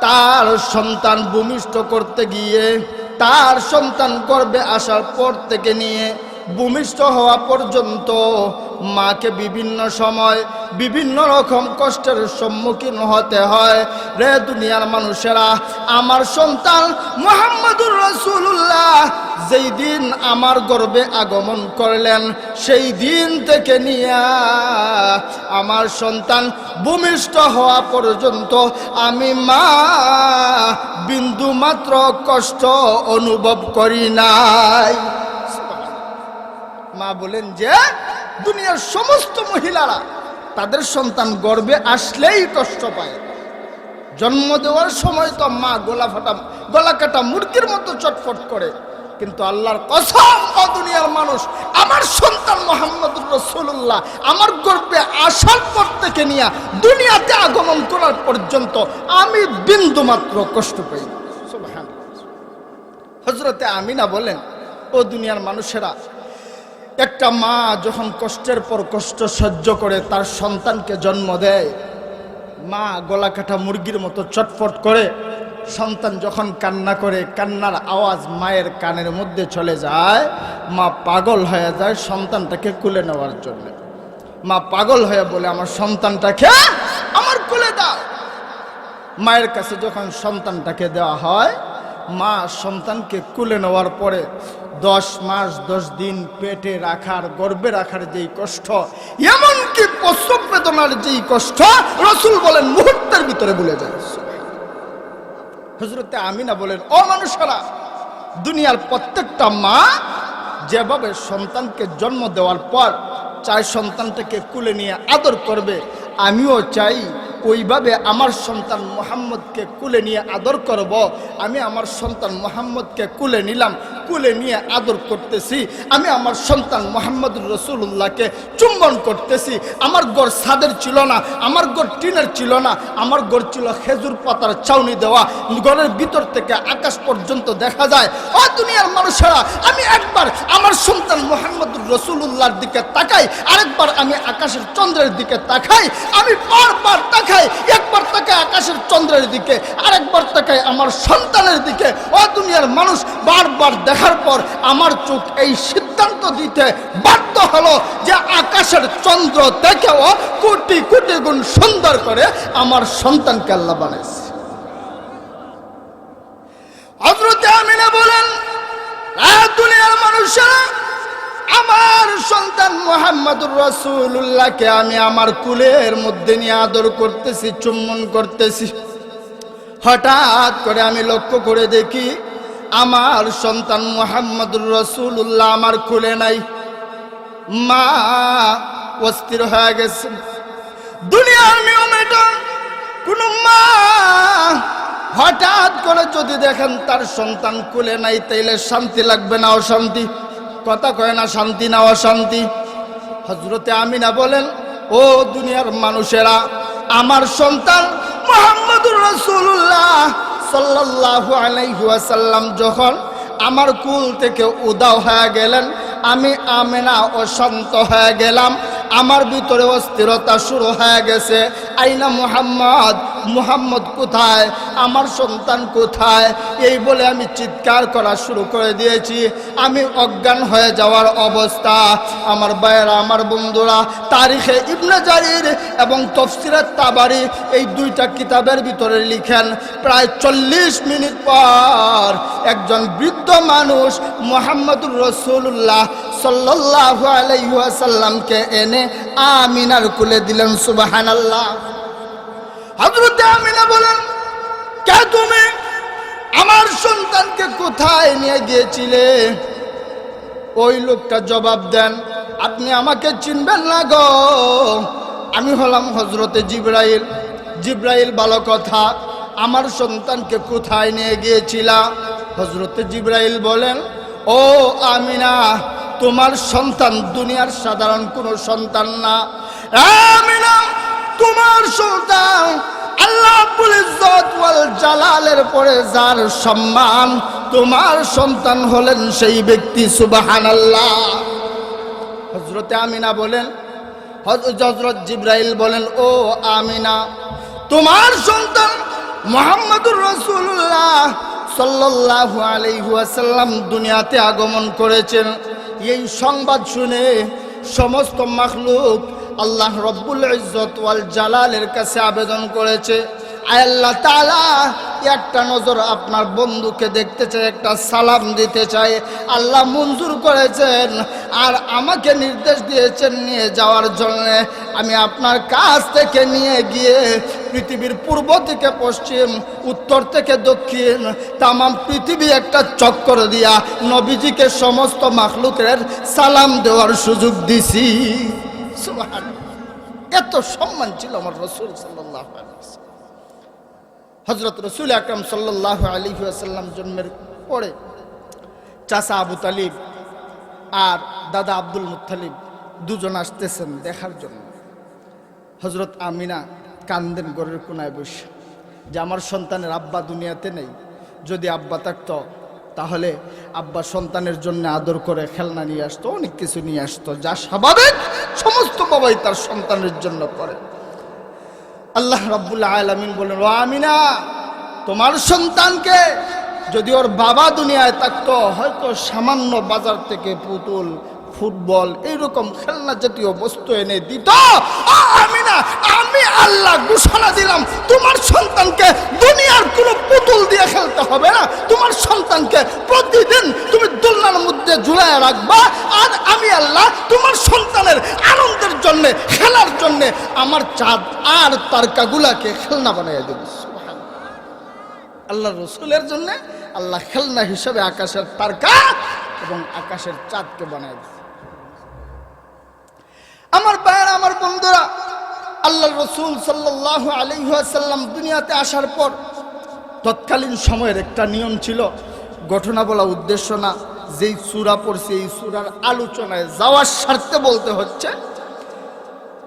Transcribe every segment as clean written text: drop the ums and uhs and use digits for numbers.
তার সন্তান ভূমিষ্ঠ করতে গিয়ে তার সন্তান গর্ভে আসার পর থেকে নিয়ে ভূমিষ্ঠ হওয়া পর্যন্ত মাকে বিভিন্ন সময় বিভিন্ন রকম কষ্টের সম্মুখীন হতে হয়। রে দুনিয়ার মানুষেরা, আমার সন্তান মুহাম্মদুর রাসূলুল্লাহ যেই দিন আমার গর্ভে আগমন করলেন সেই দিন থেকে নিয়ে আমার সন্তান ভূমিষ্ঠ হওয়া পর্যন্ত আমি মা বিন্দু মাত্র কষ্ট অনুভব করি নাই। মা বলেন যে দুনিয়ার সমস্ত মহিলারা তাদের সন্তান গর্ভে আসলেই কষ্ট পায়। জন্ম দেওয়ার সময় তো মা গলা কাটা মুরগির মতো চটফট করে, কিন্তু আল্লাহর কসম ও দুনিয়ার মানুষ, আমার সন্তান মুহাম্মদুর রাসূলুল্লাহ আমার গর্ভে আসার পর থেকে নিয়ে দুনিয়াতে আগমন করার পর্যন্ত আমি বিন্দু মাত্র কষ্ট পাই। সুবহানাল্লাহ। হযরতে আমিনা বলেন, ও দুনিয়ার মানুষেরা, একটা মা যখন কষ্টের পর কষ্ট সহ্য করে তার সন্তানকে জন্ম দেয়, মা গলা কাটা মুরগির মতো চটফট করে। সন্তান যখন কান্না করে, কান্নার আওয়াজ মায়ের কানের মধ্যে চলে যায়, মা পাগল হয়ে যায় সন্তানটাকে কুলে নেওয়ার জন্য। মা পাগল হয়ে বলে, আমার সন্তানটাকে আমার কুলে দাও। মায়ের কাছে যখন সন্তানটাকে দেওয়া হয়, মা সন্তানকে কুলে নেওয়ার পরে 10 মাস 10 দিন পেটে রাখার, গর্ভে রাখার যেই কষ্ট, এমনকি প্রসব বেদনার যেই কষ্ট রাসূল বলেন মুহূর্তের ভিতরে ভুলে যায়। হযরতে আমিনা বলেন, ও মানুষেরা, দুনিয়ার প্রত্যেকটা মা যেভাবে সন্তানকে জন্ম দেওয়ার পর চাই সন্তানটাকে কুলে নিয়ে আদর করবে, আমিও চাই ওইভাবে আমার সন্তান মুহাম্মদকে কুলে নিয়ে আদর করব। আমি আমার সন্তান মুহাম্মদকে কুলে নিলাম, কুলে নিয়ে আদর করতেছি। আমি আমার সন্তান মুহাম্মদুর রাসূলুল্লাহকে চুম্বন করতেছি। আমার ঘর ছাদের ছিল না, আমার ঘর টিনের ছিল না, আমার ঘর ছিল খেজুর পাতার ছাউনি দেওয়া। ঘরের ভিতর থেকে আকাশ পর্যন্ত দেখা যায়। ও দুনিয়ার মানুষেরা, আমি একবার আমার সন্তান মুহাম্মদুর রাসূলুল্লাহর দিকে তাকাই, আরেকবার আমি আকাশের চন্দ্রের দিকে তাকাই। আমি বারবার তাকাই, একবার তাকাই আকাশের চন্দ্রের দিকে, আরেকবার তাকাই আমার সন্তানের দিকে। ও দুনিয়ার মানুষ, বারবার দেখার পর আমার চোখ এই সিদ্ধান্ত দিতে বাধ্য হলো যে আকাশের চন্দ্র থেকেও কোটি কোটি গুণ সুন্দর করে আমার সন্তানকে আল্লাহ বানাইছে। হযরত আমিনা বলেন, দুনিয়ার মানুষেরা, আমার সন্তান মুহাম্মদুর রাসূলুল্লাহকে আমি আমার কুলের মধ্যে নিয়ে আদর করতেছি, চুম্বন করতেছি। হঠাৎ করে আমি লক্ষ্য করে দেখি আমার সন্তান মুহাম্মদুর রাসূলুল্লাহ আমার কুলে নাই। মা অস্থির হয়ে গেছে। দুনিয়ার নিয়ম এটা, কোন মা হঠাৎ করে যদি দেখেন তার সন্তান কুলে নাই, তাইলে শান্তি লাগবে না অশান্তি? কথা কয় না, শান্তি না অশান্তি? হযরতে আমিনা বলেন, ও দুনিয়ার মানুষেরা, আমার সন্তান মুহাম্মদুর রাসূলুল্লাহ সাল্লাল্লাহু আলাইহি ওয়াসাল্লাম যখন আমার কুল থেকে উধাও হয়ে গেলেন, আমি আমিনা অশান্ত হয়ে গেলাম। আমার ভিতরে অস্থিরতা শুরু হয়ে গেছে। আইনা মুহাম্মদ, মুহাম্মদ কোথায়, আমার সন্তান কোথায়, এই বলে আমি চিৎকার করা শুরু করে দিয়েছি। আমি অজ্ঞান হয়ে যাওয়ার অবস্থা। আমার ভাইয়েরা, আমার বন্ধুরা, তারিখে ইবনে জারির এবং তাফসীরে তাবারি এই দুইটা কিতাবের ভিতরে লিখেন, প্রায় 40 মিনিট পর একজন বৃদ্ধ মানুষ মুহাম্মদুর রাসূলুল্লাহ সাল্লাল্লাহু আলাইহি ওয়াসাল্লামকে এনে আমিনার কুলে দিলেন। সুবহানাল্লাহ। হযরত আমিনা বলেন, কে তুমি? আমার সন্তানকে কোথায় নিয়ে গিয়েছিলে? ওই লোকটা জবাব দেন, আপনি আমাকে চিনবেন না গো, আমি হলাম হযরতে জিবরাইল। জিবরাইল, ভালো কথা, আমার সন্তানকে কোথায় নিয়ে গিয়েছিলা? হযরতে জিবরাইল বলেন, ও আমিনা, তোমার সন্তান দুনিয়ার সাধারণ কোনো সন্তান না। আমিনা, তোমার সন্তান আল্লাহ রাব্বুল ইজ্জত ওয়াল জালালের পরে যার সম্মান, তোমার সন্তান হলেন সেই ব্যক্তি। সুবহানাল্লাহ। হযরতে আমিনা বলেন, হযরত জিবরাইল বলেন, ও আমিনা, তোমার সন্তান মুহাম্মদুর রাসূলুল্লাহ সাল্লাল্লাহু আলাইহি ওয়াসাল্লাম দুনিয়াতে আগমন করেছেন। এই সংবাদ শুনে সমস্ত মাখলুক আল্লাহ রব্বুল ইজ্জত ওয়াল জালালের কাছে আবেদন করেছে, আয় আল্লাহ তাআলা, একটা নজর আপনার বন্ধুকে দেখতে চাই, একটা সালাম দিতে চাই। আল্লাহ মঞ্জুর করেছেন আর আমাকে নির্দেশ দিয়েছেন নিয়ে যাওয়ার জন্য। আমি আপনার কাছ থেকে নিয়ে গিয়ে পৃথিবীর পূর্ব থেকে পশ্চিম, উত্তর থেকে দক্ষিণ, তামাম পৃথিবী একটা চক্কর দিয়া নবীজিকে সমস্ত মাখলুকের সালাম দেওয়ার সুযোগ দিছি। সুবহানাল্লাহ, এত সম্মান ছিল আমার রাসূল সাল্লাল্লাহু আলাইহি ওয়াসাল্লাম। হযরত রাসূল আকরাম সাল্লাল্লাহু আলাইহি ওয়াসাল্লাম জন্মের পরে চাচা আবু তালিব আর দাদা আব্দুল মুত্তালিব দুজন আসতেছেন দেখার জন্য। হযরত আমিনা কান্দেন ঘরের কোনায় বসে যে আমার সন্তানের আব্বা দুনিয়াতে নেই, যদি আব্বা থাকতো তাহলে আব্বা সন্তানের জন্য আদর করে খেলনা নিয়ে আসতো, অনেক কিছু নিয়ে আসতো, যা স্বাভাবিক সমস্ত বাবাই তার সন্তানের জন্য করে। আল্লাহ রাব্বুল আলামিন বলেন, ও আমিনা, তোমার সন্তানকে যদি ওর বাবা দুনিয়ায় থাকতো হয়তো সামান্য বাজার থেকে পুতুল, ফুটবল এইরকম খেলনা জাতীয় বস্তু এনে দিত। আমিনা, আমি আল্লাহ ঘোষণা দিলাম তোমার সন্তানকে দুনিয়ার কোনো পুতুল দিয়ে খেলতে হবে না, তোমার সন্তানকে প্রতিদিন তুমি দোলনার মধ্যে ঝুলায় রাখবা। আর আমি আল্লাহ তোমার সন্তানের আনন্দের জন্য, খেলার জন্য আমার চাঁদ আর তারকাগুলাকে খেলনা বানিয়ে দেব। আল্লাহ রসুলের জন্য আল্লাহ খেলনা হিসেবে আকাশের তারকা এবং আকাশের চাঁদকে বানিয়ে দেব। আমার ভাইয়েরা, আমার বন্ধুরা, আল্লাহ রসুল সাল্লাল্লাহু আলাইহি ওয়াসাল্লাম দুনিয়াতে আসার পর তৎকালীন সময়ের একটা নিয়ম ছিল, ঘটনা বলা উদ্দেশ্য না, যেই সূরা পড়ছে এই সূরার আলোচনায় যাওয়ার স্বার্থে বলতে হচ্ছে।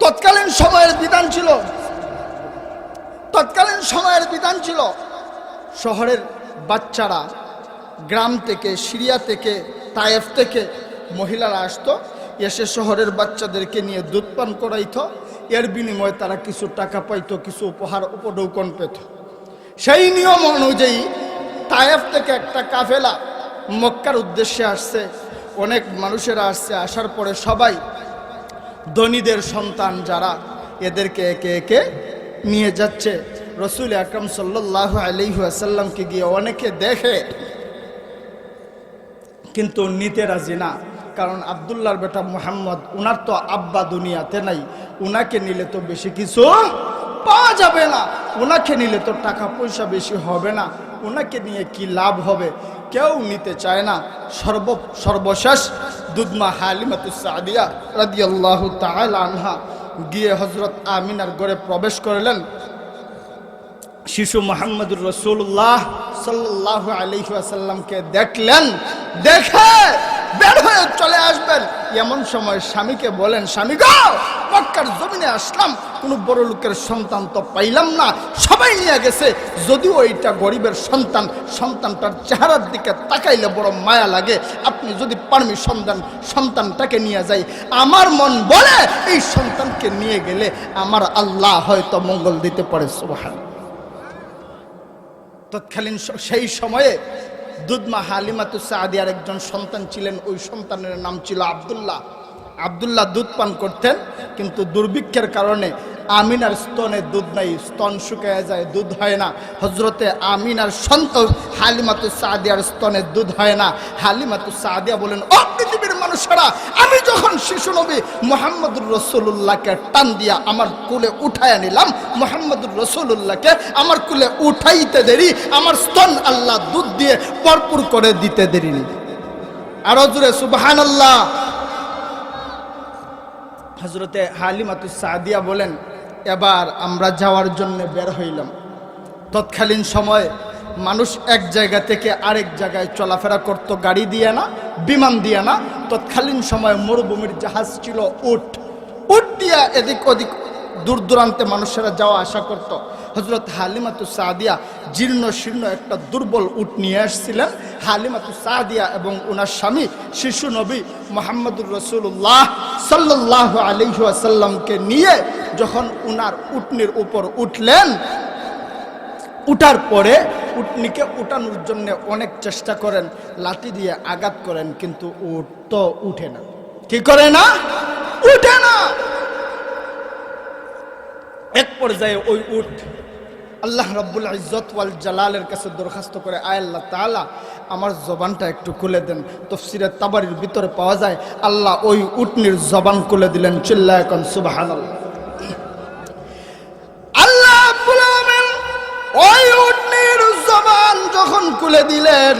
তৎকালীন সময়ের বিধান ছিল শহরের বাচ্চারা গ্রাম থেকে, সিরিয়া থেকে, তায়েফ থেকে মহিলারা আসতো, এসে শহরের বাচ্চাদেরকে নিয়ে দুধ পান করাইতো। এর বিনিময়ে তারা কিছু টাকা পাইতো, কিছু উপহার উপঢৌকন পেত। সেই নিয়ম অনুযায়ী তায়েফ থেকে একটা কাফেলা মক্কার উদ্দেশ্যে আসছে, অনেক মানুষেরা আসছে। আসার পরে সবাই ধনীদের সন্তান যারা, এদেরকে একে একে নিয়ে যাচ্ছে। রাসূল আকরাম সাল্লাল্লাহু আলাইহি ওয়াসাল্লামকে গিয়ে অনেকে দেখে কিন্তু নিতে রাজি না, কারণ আব্দুল্লাহর বেটা মুহাম্মদ, উনার তো আব্বা দুনিয়াতে নাই, উনাকে নিলে তো বেশি কিছু পাওয়া যাবে না, উনাকে নিলে তো টাকা পয়সা বেশি হবে না, উনাকে নিয়ে কি লাভ হবে, কেউ নিতে চায় না। সর্বশেষ দুধমা হালিমাতুস সাদিয়া রাদিয়াল্লাহু তাআলা আনহা গিয়ে হযরত আমিনার ঘরে প্রবেশ করলেন। শিশু মুহাম্মদুর রাসূলুল্লাহ সাল্লাল্লাহু আলাইহি ওয়াসাল্লামকে দেখলেন, দেখে বের হয়ে চলে আসবেন। এমন সময় স্বামীকে বলেন, স্বামী গো, মক্কার জমিনে আসলাম, কোনো বড় লোকের সন্তান তো পাইলাম না, সবাই নিয়ে গেছে, যদিও এইটা গরিবের সন্তান, সন্তানটার চেহারার দিকে তাকাইলে বড় মায়া লাগে, আপনি যদি পারমিশন দেন সন্তানটাকে নিয়ে যাই। আমার মন বলে এই সন্তানকে নিয়ে গেলে আমার আল্লাহ হয়তো মঙ্গল দিতে পারে। সুবহানাল্লাহ। তৎকালীন সেই সময়ে দুধমা হালিমাতুস সাদিয়ার একজন সন্তান ছিলেন, ওই সন্তানের নাম ছিল আব্দুল্লাহ। আব্দুল্লাহ দুধ পান করতেন, কিন্তু দুর্ভিক্ষের কারণে আমিনার স্তনে দুধ নাই, স্তন শুকিয়ে যায়, দুধ হয় না। হযরতে আমিনার সন্তান হালিমাতুস সাদিয়ার স্তনে দুধ হয় না। হালিমাতুস সাদিয়া বলেন, ও পৃথিবীর মানুষেরা, আমি যখন শিশু নবী মুহাম্মদুর রাসূলুল্লাহকে টান দিয়া আমার কোলে উঠায় নিলাম, মুহাম্মদুর রাসূলুল্লাহকে আমার কোলে উঠাইতে দেরি, আমার স্তন আল্লাহ দুধ দিয়ে ভরপুর করে দিতে দেরি নেই। আরো জোরে সুবহানাল্লাহ। হযরতে হালিমাতুস সাদিয়া বলেন, এবার আমরা যাওয়ার জন্য বের হইলাম। তৎকালীন সময়ে মানুষ এক জায়গা থেকে আরেক জায়গায় চলাফেরা করত গাড়ি দিয়ে না, বিমান দিয়ে না। তৎকালীন সময়ে মরুভূমির জাহাজ ছিল উট, উট দিয়া এদিক ওদিক দূর দূরান্তে মানুষেরা যাওয়া আসা করত। হযরত হালিমাতুস সাদিয়া জীর্ণ শীর্ণ একটা দুর্বল উট নিয়ে আসছিলেন। হালিমাতুস সাদিয়া এবং ওনার স্বামী শিশু নবী মুহাম্মদুর রাসূলুল্লাহ সাল্লাল্লাহু আলাইহি ওয়াসাল্লামকে নিয়ে যখন উনার উটনির উপর উঠলেন, উঠার পরে উটনিকে উঠানোর জন্য অনেক চেষ্টা করেন, লাঠি দিয়ে আঘাত করেন, কিন্তু উট তো উঠে না। কি করে না? উঠে না। এক পর্যায়ে ওই উট আল্লাহ রাব্বুল ইজ্জত ওয়াল জালালের কাছে দরখাস্ত করে, আয় আল্লাহ তাআলা, আমার জবানটা একটু খুলে দেন। তাফসীরে তাবারির ভিতরে পাওয়া যায় আল্লাহ ওই উটনির জবান খুলে দিলেন। চিল্লায় কোন সুবহানাল্লাহ। আল্লাহ রাব্বুল আলামিন ওই উটনির জবান যখন খুলে দিলেন,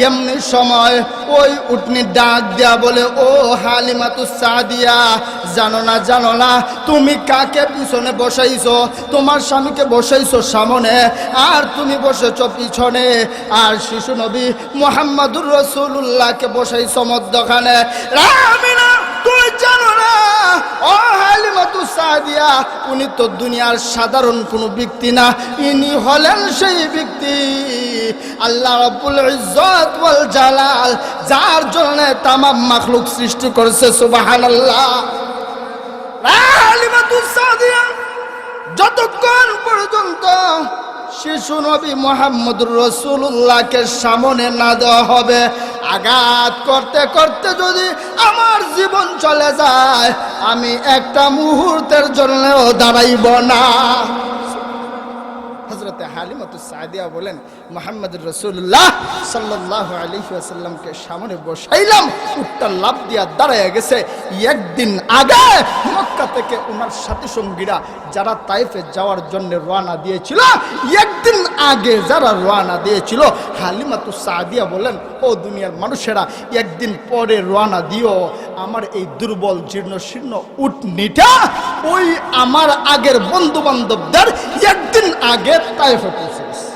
এমনি সময় ওই উটনি ডাক দিয়া বলে, ও হালিমাতুস সাদিয়া, জানো না তুমি কাকে পিছনে বসাইছো? তোমার স্বামীকে বসাইছো সামনে, আর তুমি বসেছো পিছনে, আর শিশু নবী মুহাম্মদুর রাসূলুল্লাহকে বসাইছো মধ্যখানে। আমিনা, তুই জানো না ও হালিমাতুস সাদিয়া, উনি তো দুনিয়ার সাধারণ কোনো ব্যক্তি না, ইনি হলেন সেই ব্যক্তি আল্লাহ রাব্বুল ইজ্জত ওয়াল জালাল যার জন্য তামাম মাখলুক সৃষ্টি করেছে। সুবহানাল্লাহ। হালিমাতুস সাদিয়া যতক্ষণ পর্যন্ত শিশু নবী মুহাম্মদুর রাসূলুল্লাহকে সামনে না দেওয়া হবে, আঘাত করতে করতে যদি আমার জীবন চলে যায়, আমি একটা মুহূর্তের জন্যও দাঁড়াইব না। হযরতে হালিমাতুস সাদিয়া বলেন, মুহাম্মদুর রাসূলুল্লাহ সাল্লাল্লাহু আলাইহি ওয়াসাল্লামকে সামনে বসাইলাম, উটটা লাফ দিয়া দাঁড়ায় গেছে। একদিন আগে মক্কা থেকে ওনার সাথী সঙ্গীরা যারা তাইফে যাওয়ার জন্য রওনা দিয়েছিল, একদিন আগে যারা রওনা দিয়েছিল, হালিমাতুস সাদিয়া বলেন, ও দুনিয়ার মানুষেরা, একদিন পরে রওনা দিও, আমার এই দুর্বল জীর্ণ শীর্ণ উটনিটা ওই আমার আগের বন্ধু বান্ধবদের একদিন আগে তাইফে পৌঁছে গেছে।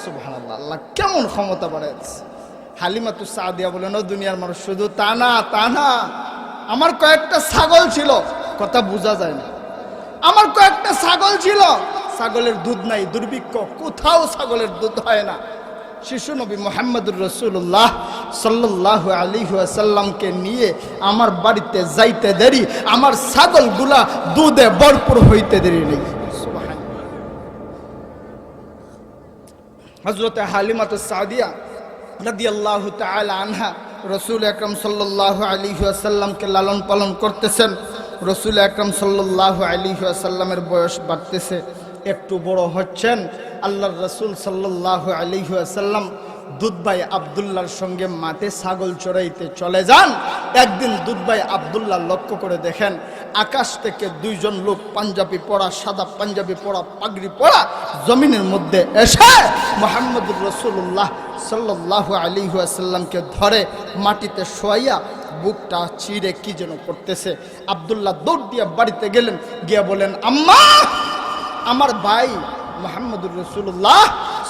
সুবহানাল্লাহ। আল্লাহ কেমন ক্ষমতা বাড়াইছে। হালিমাতুস সাদিয়া বলেন, ও দুনিয়ার মানুষ, শুধু তা না, আমার কয়েকটা ছাগল ছিল, কথা বোঝা যায় না, আমার কয়েকটা ছাগল ছিল, ছাগলের দুধ নাই, দুর্ভিক্ষ, কোথাও ছাগলের দুধ হয় না। শিশু নবী মুহাম্মদুর রাসূলুল্লাহ সাল্লাল্লাহু আলাইহি ওয়াসাল্লামকে নিয়ে আমার বাড়িতে যাইতে দেরি, আমার ছাগলগুলা দুধে ভরপুর হইতে দেরি নেই। সুবহানাল্লাহ। হযরতে হালিমাতুস সাদিয়া রাদিয়াল্লাহু তাআলা আনহা রাসূল আকরাম সাল্লাল্লাহু আলাইহি ওয়াসাল্লামকে লালন পালন করতেছেন। রাসূল আকরাম সাল্লাল্লাহু আলাইহি ওয়াসাল্লামের বয়স বাড়তেছে, একটু বড় হচ্ছেন। আল্লাহর রাসূল সাল্লাল্লাহু আলাইহি ওয়াসাল্লাম দুধভাই আব্দুল্লাহর সঙ্গে মাঠে ছাগল চড়াইতে চলে যান। একদিন দুধভাই আব্দুল্লাহ লক্ষ্য করে দেখেন, আকাশ থেকে দুইজন লোক পাঞ্জাবি পরা, সাদা পাঞ্জাবি পরা, পাগড়ি পরা, জমিনের মধ্যে এসে মুহাম্মদুর রাসূলুল্লাহ সাল্লাল্লাহু আলাইহি ওয়াসাল্লামকে ধরে মাটিতে শোয়াইয়া বুকটা চিরে কি যেন করতেছে। আব্দুল্লাহ দৌড় দিয়ে বাড়িতে গেলেন, গিয়া বলেন, আম্মা, আমার ভাই মুহাম্মদুর রাসূলুল্লাহ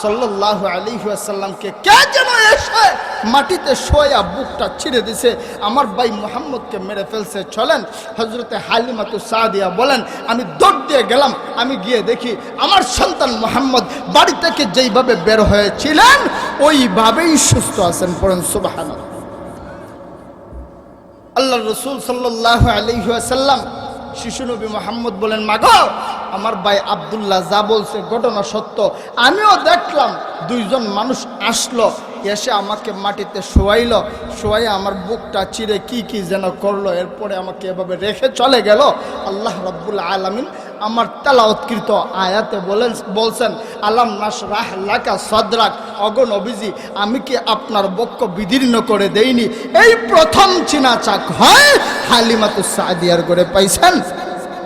সাল্লাল্লাহু আলাইহি ওয়াসাল্লামকে কে যেন এসে মাটিতে শোয়া বুকটা ছিঁড়ে দিছে, আমার ভাই মুহাম্মদকে মেরে ফেলছে। চলেন। হযরতে হালিমাতুস সাদিয়া বলেন, আমি দৌড় দিয়ে গেলাম, আমি গিয়ে দেখি আমার সন্তান মুহাম্মদ বাড়ি থেকে যেইভাবে বের হয়েছিলেন ওইভাবেই সুস্থ আছেন। পড়েন সুবহানাল্লাহ। আল্লাহর রাসূল সাল্লাল্লাহু আলাইহি ওয়াসাল্লাম শিশু নবী মুহাম্মদ বলেন, মাগো, আমার ভাই আব্দুল্লাহ যা বলছে ঘটনা সত্য। আমিও দেখলাম দুইজন মানুষ আসলো, এসে আমাকে মাটিতে শোয়াইলো, শোয়াইয়া আমার বুকটা চিরে কি যেন করলো, এরপরে আমাকে এভাবে রেখে চলে গেল। আল্লাহ রাব্বুল আলামিন আমার তেলাওয়াতকৃত আয়াতে বলছেন, আলাম নাশরাহ লাকা সাদরাক, ওগো নবীজি, আমি কি আপনার বক্ষ বিদীর্ণ করে দেইনি? এই প্রথম চিনা চাক হয় হালিমাতুস সাদিয়ার করে পাইছেন।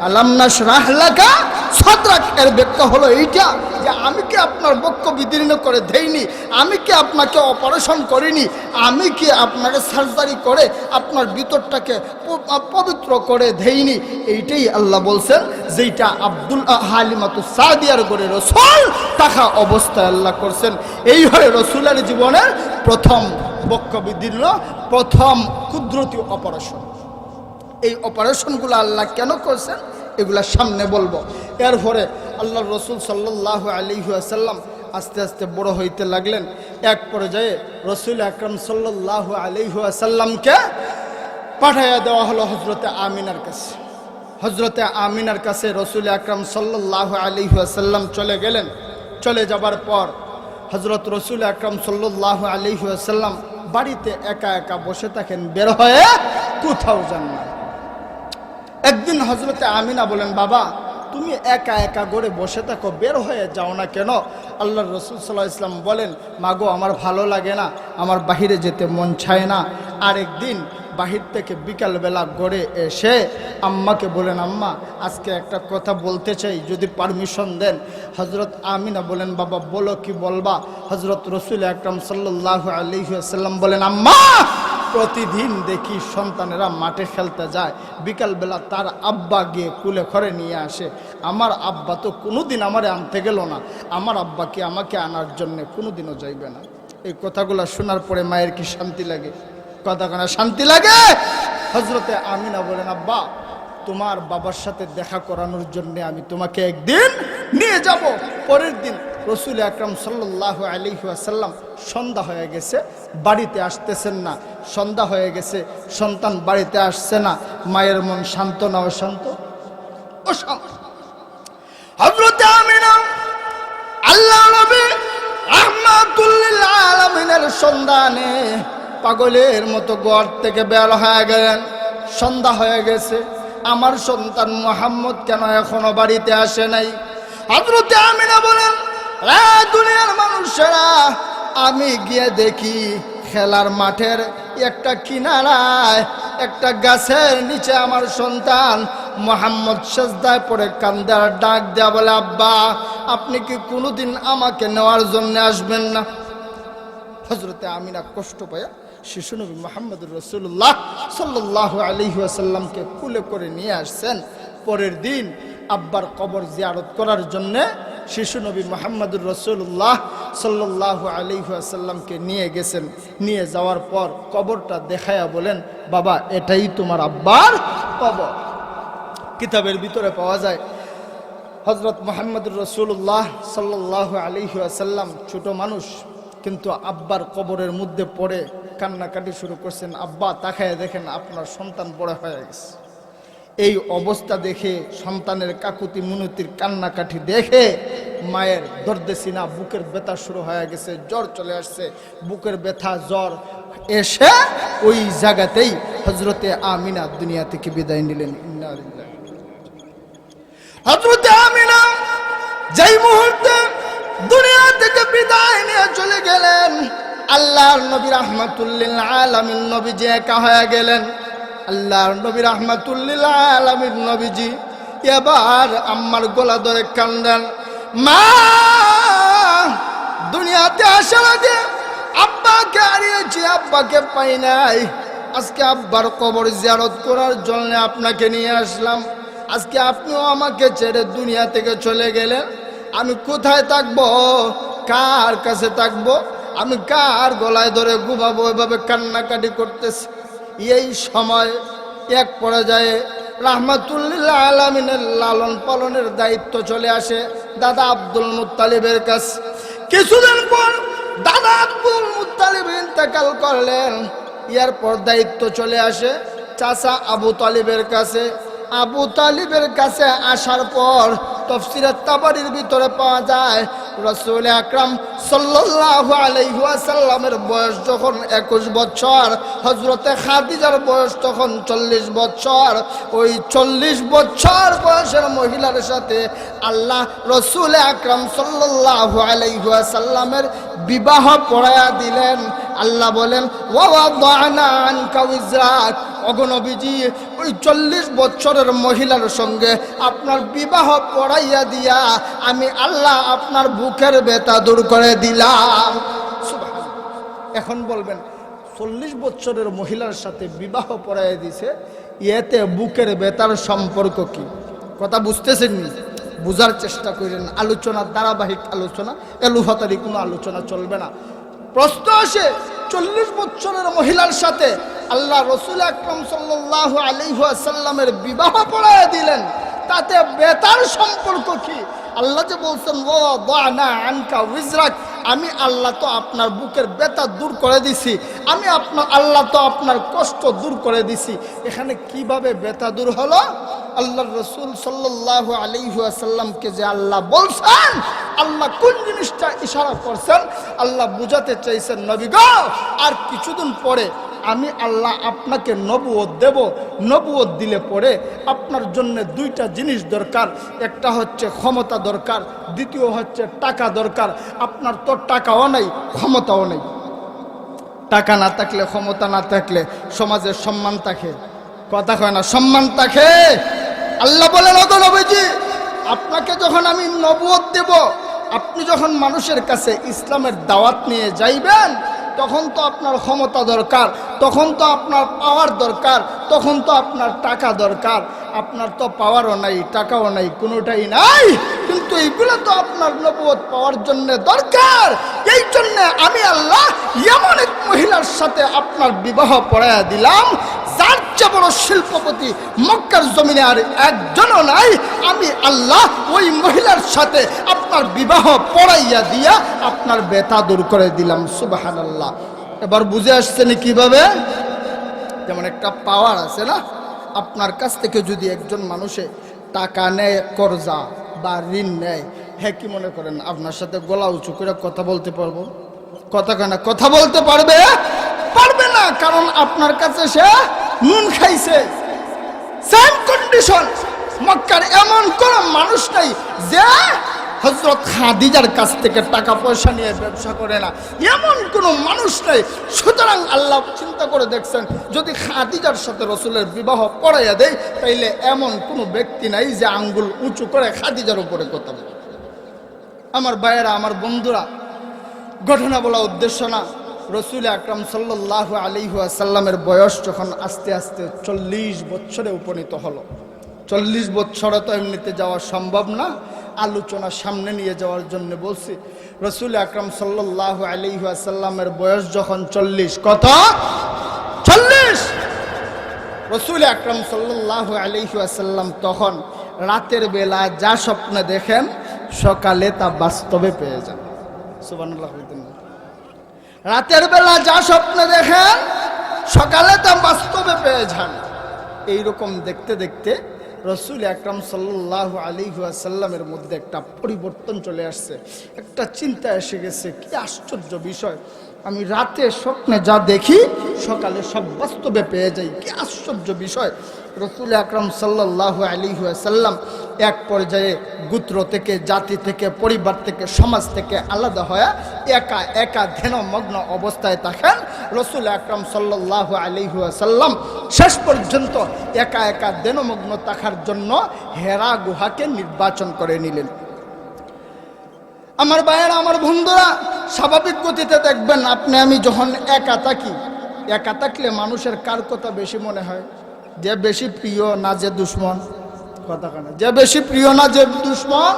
আলাম নাশরাহ লাকা সাদরাক এর ব্যাখ্যা হলো এইটা যে আমি কি আপনার বক্ষ বিদীর্ণ করে দেইনি, আমি কি আপনাকে অপারেশন করিনি, আমি কি আপনাকে সার্জারি করে আপনার ভিতরটাকে পবিত্র করে দেইনি। এইটাই আল্লাহ বলছেন, যেটা হালিমাতুস সাদিয়ার করে রাসূল থাকা অবস্থায় আল্লাহ করছেন। এই হয় রাসূলের জীবনের প্রথম বক্ষ বিদীর্ণ, প্রথম কুদরতি অপারেশন। এই অপারেশনগুলো আল্লাহ কেন করছেন এগুলা সামনে বলবো। এরপরে আল্লাহর রাসূল সাল্লাল্লাহু আলাইহি ওয়াসাল্লাম আস্তে আস্তে বড় হইতে লাগলেন। এক পর্যায়ে রাসূল আকরাম সাল্লাল্লাহু আলাইহি ওয়াসাল্লামকে পাঠাইয়া দেওয়া হলো হযরতে আমিনার কাছে। হজরতে আমিনার কাছে রসুল আকরাম সাল্লাল্লাহু আলাইহি ওয়াসাল্লাম চলে গেলেন। চলে যাবার পর হজরত রসুল আকরাম সাল্লাল্লাহু আলাইহি ওয়াসাল্লাম বাড়িতে একা একা বসে থাকেন, বের হয়ে কোথাও যান না। একদিন হজরতে আমিনা বলেন, বাবা তুমি একা একা গড়ে বসে থাকো, বের হয়ে যাও না কেন? আল্লাহর রসুল সাল্লাল্লাহু আলাইহি ওয়াসাল্লাম বলেন, মাগো আমার ভালো লাগে না, আমার বাহিরে যেতে মন চায় না। আরেকদিন বাহির থেকে বিকালবেলা গড়ে এসে আম্মাকে বলেন, আম্মা আজকে একটা কথা বলতে চাই, যদি পারমিশন দেন। হজরত আমিনা বলেন, বাবা বলো, কি বলবা? হজরত রসুল আকরাম সাল্লাল্লাহু আলাইহি ওয়াসাল্লাম বলেন, আম্মা প্রতিদিন দেখি সন্তানেরা মাঠে খেলতে যায়, বিকালবেলা তার আব্বা গিয়ে কুলে ঘরে নিয়ে আসে। আমার আব্বা তো কোনোদিন আমারে আনতে গেল না, আমার আব্বাকে আমাকে আনার জন্য কোনোদিনও যাইবে না। এই কথাগুলো শোনার পরে মায়ের কি শান্তি লাগে? কথা কেন শান্তি লাগে? হজরতে আমিনা বলেন, আব্বা তোমার বাবার সাথে দেখা করানোর জন্য আমি তোমাকে একদিন নিয়ে যাব। পরের দিন রসুল আকরাম সাল্লাল্লাহু আলাইহি ওয়াসাল্লাম সন্ধ্যা হয়ে গেছে, বাড়িতে আসতেছেন না। সন্ধ্যা হয়ে গেছে, সন্তান বাড়িতে আসছে না। মায়ের মন শান্ত না অশান্ত? অশান্ত। হযরত আমিনা আল্লাহ নবী রাহমাতুল লিল আলামিনের সন্ধানে পাগলের মতো ঘর থেকে বের হয়ে গেলেন। সন্ধ্যা হয়ে গেছে, আমার সন্তান মুহাম্মদ কেন এখনো বাড়িতে আসে নাই? হযরত আমিনা বলেন, দুনিয়ার মানুষেরা, আমি গিয়ে দেখি খেলার মাঠের একটা কিনারায় একটা গাছের নিচে আমার সন্তান মুহাম্মদ সিজদায় পড়ে কান্দে আর ডাক দেয়া বলে, আব্বা আপনি কি কোনোদিন আমাকে নেওয়ার জন্য আসবেন না? হযরতে আমিনা কষ্ট পায়া শিশু নবী মুহাম্মদুর রাসূলুল্লাহ সাল্লাল্লাহু আলাইহি ওয়াসাল্লামকে কুলে করে নিয়ে আসছেন। পরের দিন আব্বার কবর জিয়ারত করার জন্য শিশু নবী মুহাম্মদুর রাসূলুল্লাহ সাল্লাল্লাহু আলাইহি ওয়াসাল্লামকে নিয়ে গেছেন। নিয়ে যাওয়ার পর কবরটা দেখায়া বলেন, বাবা এটাই তোমার আব্বার কবর। কিতাবের ভিতরে পাওয়া যায় হযরত মুহাম্মদুর রাসূলুল্লাহ সাল্লাল্লাহু আলাইহি ওয়াসাল্লাম ছোট মানুষ, কিন্তু আব্বার কবরের মধ্যে পড়ে কান্নাকাটি শুরু করছেন। আব্বা তাকায় দেখেন আপনার সন্তান বড় হয়ে গেছে। এই অবস্থা দেখে, সন্তানের কাকুতি মিনতির কান্নাকাটি দেখে মায়ের দর্দে সিনা, বুকের ব্যথা শুরু হয়ে গেছে, জ্বর চলে আসছে। বুকের ব্যথা জ্বর এসে ওই জায়গাতেই হযরতে আমিনা দুনিয়া থেকে বিদায় নিলেন। ইন্না লিল্লাহি। হযরতে আমিনা যেই মুহূর্তে দুনিয়া থেকে বিদায় নিয়ে চলে গেলেন, আল্লাহর নবী রাহমাতুল লিল আলামিন নবীজি একা হয়ে গেলেন। আল্লাহর নবী রাহমাতুল লিল আলামিন নবীজি এবার আম্মার গলা ধরে কান্দেন, মা দুনিয়াতে আসার আগে আব্বাকে হারিয়েছি, আব্বাকে পাই নাই। আজকে আব্বার কবর জিয়ারত করার জন্য আপনাকে নিয়ে আসলাম। আজকে আপনিও আমাকে ছেড়ে দুনিয়া থেকে চলে গেলেন। আমি কোথায় থাকবো? কার কাছে থাকবো? আমি কার গলায় ধরে ঘুমাবো? এভাবে কান্নাকাটি করতেছে। এই সময় এক পর্যায়ে রাহমাতুল লিল আলামিনের লালন পালনের দায়িত্ব চলে আসে দাদা আব্দুল মুত্তালিবের কাছে। কিছুদিন পর দাদা আব্দুল মুত্তালিব ইন্তেকাল করলেন। এরপর দায়িত্ব চলে আসে চাচা আবু তালিবের কাছে। আবু তালিবের কাছে আসার পর তাফসীরে তাবারীর ভিতরে পাওয়া যায় রাসূল আকরাম সাল্লাল্লাহু আলাইহি ওয়াসাল্লামের বয়স যখন 21 বছর, হযরতে খাদিজার বয়স তখন 40 বছর। ওই 40 বছর বয়সের মহিলার সাথে আল্লাহ রাসূল আকরাম সাল্লাল্লাহু আলাইহি ওয়াসাল্লামের বিবাহ পড়ায়া দিলেন। আল্লাহ বলেন, ওয়া ওয়াদানা আনকা উযরাক, ওগো নবীজি ওই 40 বছরের মহিলার সঙ্গে আপনার বিবাহ পড়াইয়া দিয়া আমি আল্লাহ আপনার বুকের ব্যথা দূর করে দিলাম। সুবহানাল্লাহ। এখন বলবেন 40 বছরের মহিলার সাথে বিবাহ পড়াইয়া দিছে, এতে বুকের ব্যথার সম্পর্ক কি? কথা বুঝতেছেন নি? বুঝার চেষ্টা করেন। আলোচনা ধারাবাহিক আলোচনা, এলোফাতারি কোনো আলোচনা চলবে না। প্রশ্ন আসে 40 বছরের মহিলার সাথে আল্লাহ রাসূল আকরাম সাল্লাল্লাহু আলাইহি ওয়াসাল্লামের বিবাহ পড়ায় দিলেন, তাতে বেতার সম্পর্ক কি? আল্লাহ যে বলছেন ওয়াদানা আনকা উজরাক, আমি আল্লাহ তো আপনার বুকের ব্যথা দূর করে দিছি, আমি আল্লাহ তো আপনার কষ্ট দূর করে দিছি। এখানে কিভাবে ব্যথা দূর হলো? আল্লাহর রাসূল সাল্লাল্লাহু আলাইহি ওয়াসাল্লামকে যে আল্লাহ বলছেন, আল্লাহ কোন জিনিসটা ইশারা করছেন? আল্লাহ বুঝাতে চাইছেন, নবী গো, আর কিছুদিন পরে আমি আল্লাহ আপনাকে নবুয়ত দেব। নবুয়ত দিলে পরে আপনার জন্য দুইটা জিনিস দরকার, একটা হচ্ছে ক্ষমতা দরকার, দ্বিতীয় হচ্ছে টাকা দরকার। আপনার তো টাকাও নেই, ক্ষমতাও নেই। টাকা না থাকলে, ক্ষমতা না থাকলে সমাজের সম্মান থাকে, কথা কয় না, সম্মান থাকে। আল্লাহ বলেন, ওগো নবীজি, আপনাকে যখন আমি নবুয়ত দেব, আপনি যখন মানুষের কাছে ইসলামের দাওয়াত নিয়ে যাইবেন, তখন তো আপনার ক্ষমতা দরকার, তখন তো আপনার পাওয়ার দরকার, তখন তো আপনার টাকা দরকার। আপনার তো পাওয়ারও নাই, টাকাও নাই, কোনোটাই নাই, কিন্তু এইগুলো তো আপনার নবুয়ত পাওয়ার জন্য দরকার। এই জন্য আমি আল্লাহ এমন এক মহিলার সাথে আপনার বিবাহ পড়াইয়া দিলাম, যার চেয়ে বড় শিল্পপতি মক্কার জমিনে আর একজনও নাই। আমি আল্লাহ ওই মহিলার সাথে আপনার বিবাহ পড়াইয়া দিয়া আপনার ব্যথা দূর করে দিলাম। সুবহানাল্লাহ। এবার বুঝে আসছেন কিভাবে? যেমন একটা পাওয়ার আছে না, আপনার কাছ থেকে যদি একজন মানুষে টাকা নেয়, কর্জা বা ঋণ নেয়, হ্যাঁ কি মনে করেন আপনার সাথে গলা উঁচু করে কথা বলতে পারবো? কথা কেনা কথা বলতে পারবে? পারবে না, কারণ আপনার কাছে সে নুন খাইছে। সেম কন্ডিশন, মক্কার এমন কোন মানুষ নাই যে হযরত খাদিজার কাছ থেকে টাকা পয়সা নিয়ে ব্যবসা করে না, এমন কোনো মানুষ নেই। সুতরাং আল্লাহ চিন্তা করে দেখছেন, যদি খাদিজার সাথে রসুলের বিবাহ পড়াইয়া দেয়, তাইলে এমন কোনো ব্যক্তি নাই যে আঙ্গুল উঁচু করে খাদিজার উপরে কথা বলে। আমার ভাইয়েরা, আমার বন্ধুরা, ঘটনা বলা উদ্দেশ্য না। রসুল আকরাম সাল্লাল্লাহু আলাইহি ওয়াসাল্লামের বয়স যখন আস্তে আস্তে 40 বছরে উপনীত হলো, 40 বছরে তো এমনিতে যাওয়া সম্ভব না, আলোচনা সামনে নিয়ে যাওয়ার জন্য বলছি। রসুল আকরাম সাল্লাল্লাহু আলাইহি ওয়াসাল্লামের বয়স যখন 40, কত? 40। রসুল আকরাম সাল্লাল্লাহু আলাইহি ওয়াসাল্লাম তখন রাতের বেলা যা স্বপ্ন দেখেন, সকালে তা বাস্তবে পেয়ে যান। সুবহানাল্লাহ। রাতের বেলা যা স্বপ্ন দেখেন, সকালে তা বাস্তবে পেয়ে যান। এইরকম দেখতে দেখতে রসুল আকরাম সাল্লাল্লাহু আলাইহি ওয়াসাল্লামের মধ্যে একটা পরিবর্তন চলে আসছে, একটা চিন্তা এসে গেছে। কি আশ্চর্য বিষয়, আমি রাতে স্বপ্নে যা দেখি সকালে সব বাস্তবে পেয়ে যাই, কি আশ্চর্য বিষয়। রসুল আকরাম সাল্লাল্লাহু আলাইহি ওয়াসাল্লাম এক পর্যায়ে গোত্র থেকে, জাতি থেকে, পরিবার থেকে, সমাজ থেকে আলাদা হয়ে একা একা ধ্যানমগ্ন অবস্থায় থাকেন। রসুল আকরাম সাল্লাল্লাহু আলাইহি ওয়াসাল্লাম শেষ পর্যন্ত একা একা ধ্যানমগ্ন থাকার জন্য হেরা গুহাকে নির্বাচন করে নিলেন। আমার ভাইয়েরা, আমার বন্ধুরা, স্বাভাবিক গতিতে দেখবেন আপনি আমি যখন একা থাকি, একা থাকলে মানুষের কার কথা বেশি মনে হয়? যে বেশি প্রিয় না যে দুশ্মন? কথা কেন, যে বেশি প্রিয় না যে দুশ্মন?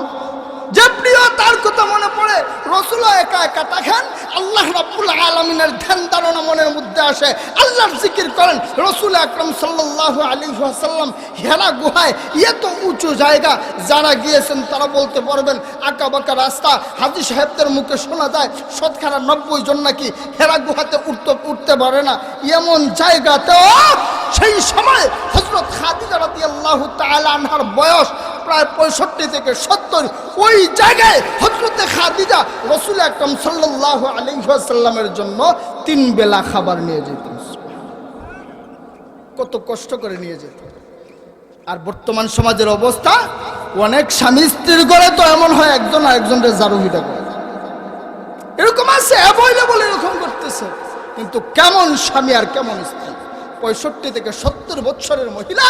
যে প্রিয় তার কথা মনে পড়ে। রসুল একা একা থাকেন, আল্লাহ রাব্বুল আলামিনের ধ্যান ধারণা মনের মধ্যে আসে, আল্লাহর জিকির করেন। রসুল আকরাম সাল্লাল্লাহু আলাইহি ওয়াসাল্লাম হেরা গুহায়, এত উঁচু জায়গা, যারা গিয়েছেন তারা বলতে পারবেন, আঁকা বাঁকা রাস্তা। হাজী সাহেবদের মুখে শোনা যায় 90% জন নাকি হেরা গুহাতে উঠতে পারে না। এমন জায়গাতেও সেই সময় হযরত খাদিজা রাদিয়াল্লাহু তাআলা আনহার বয়স প্রায় 65 থেকে 70। ওই জায়গায় হযরতে খাদিজা রাসূল আকরাম সাল্লাল্লাহু আলাইহি ওয়াসাল্লামের জন্য 3 বেলা খাবার নিয়ে যেতেন। কত কষ্ট করে নিয়ে যেতেন। আর বর্তমান সমাজের অবস্থা, অনেক স্বামী স্ত্রীর ঘরে তো এমন হয় একজন আরেকজনের জারুহিটা করে, এরকম আছে, অ্যাভয়েলেবল এরকম করতেছে। কিন্তু কেমন স্বামী আর কেমন স্ত্রী! 65 থেকে 70 বছরের মহিলা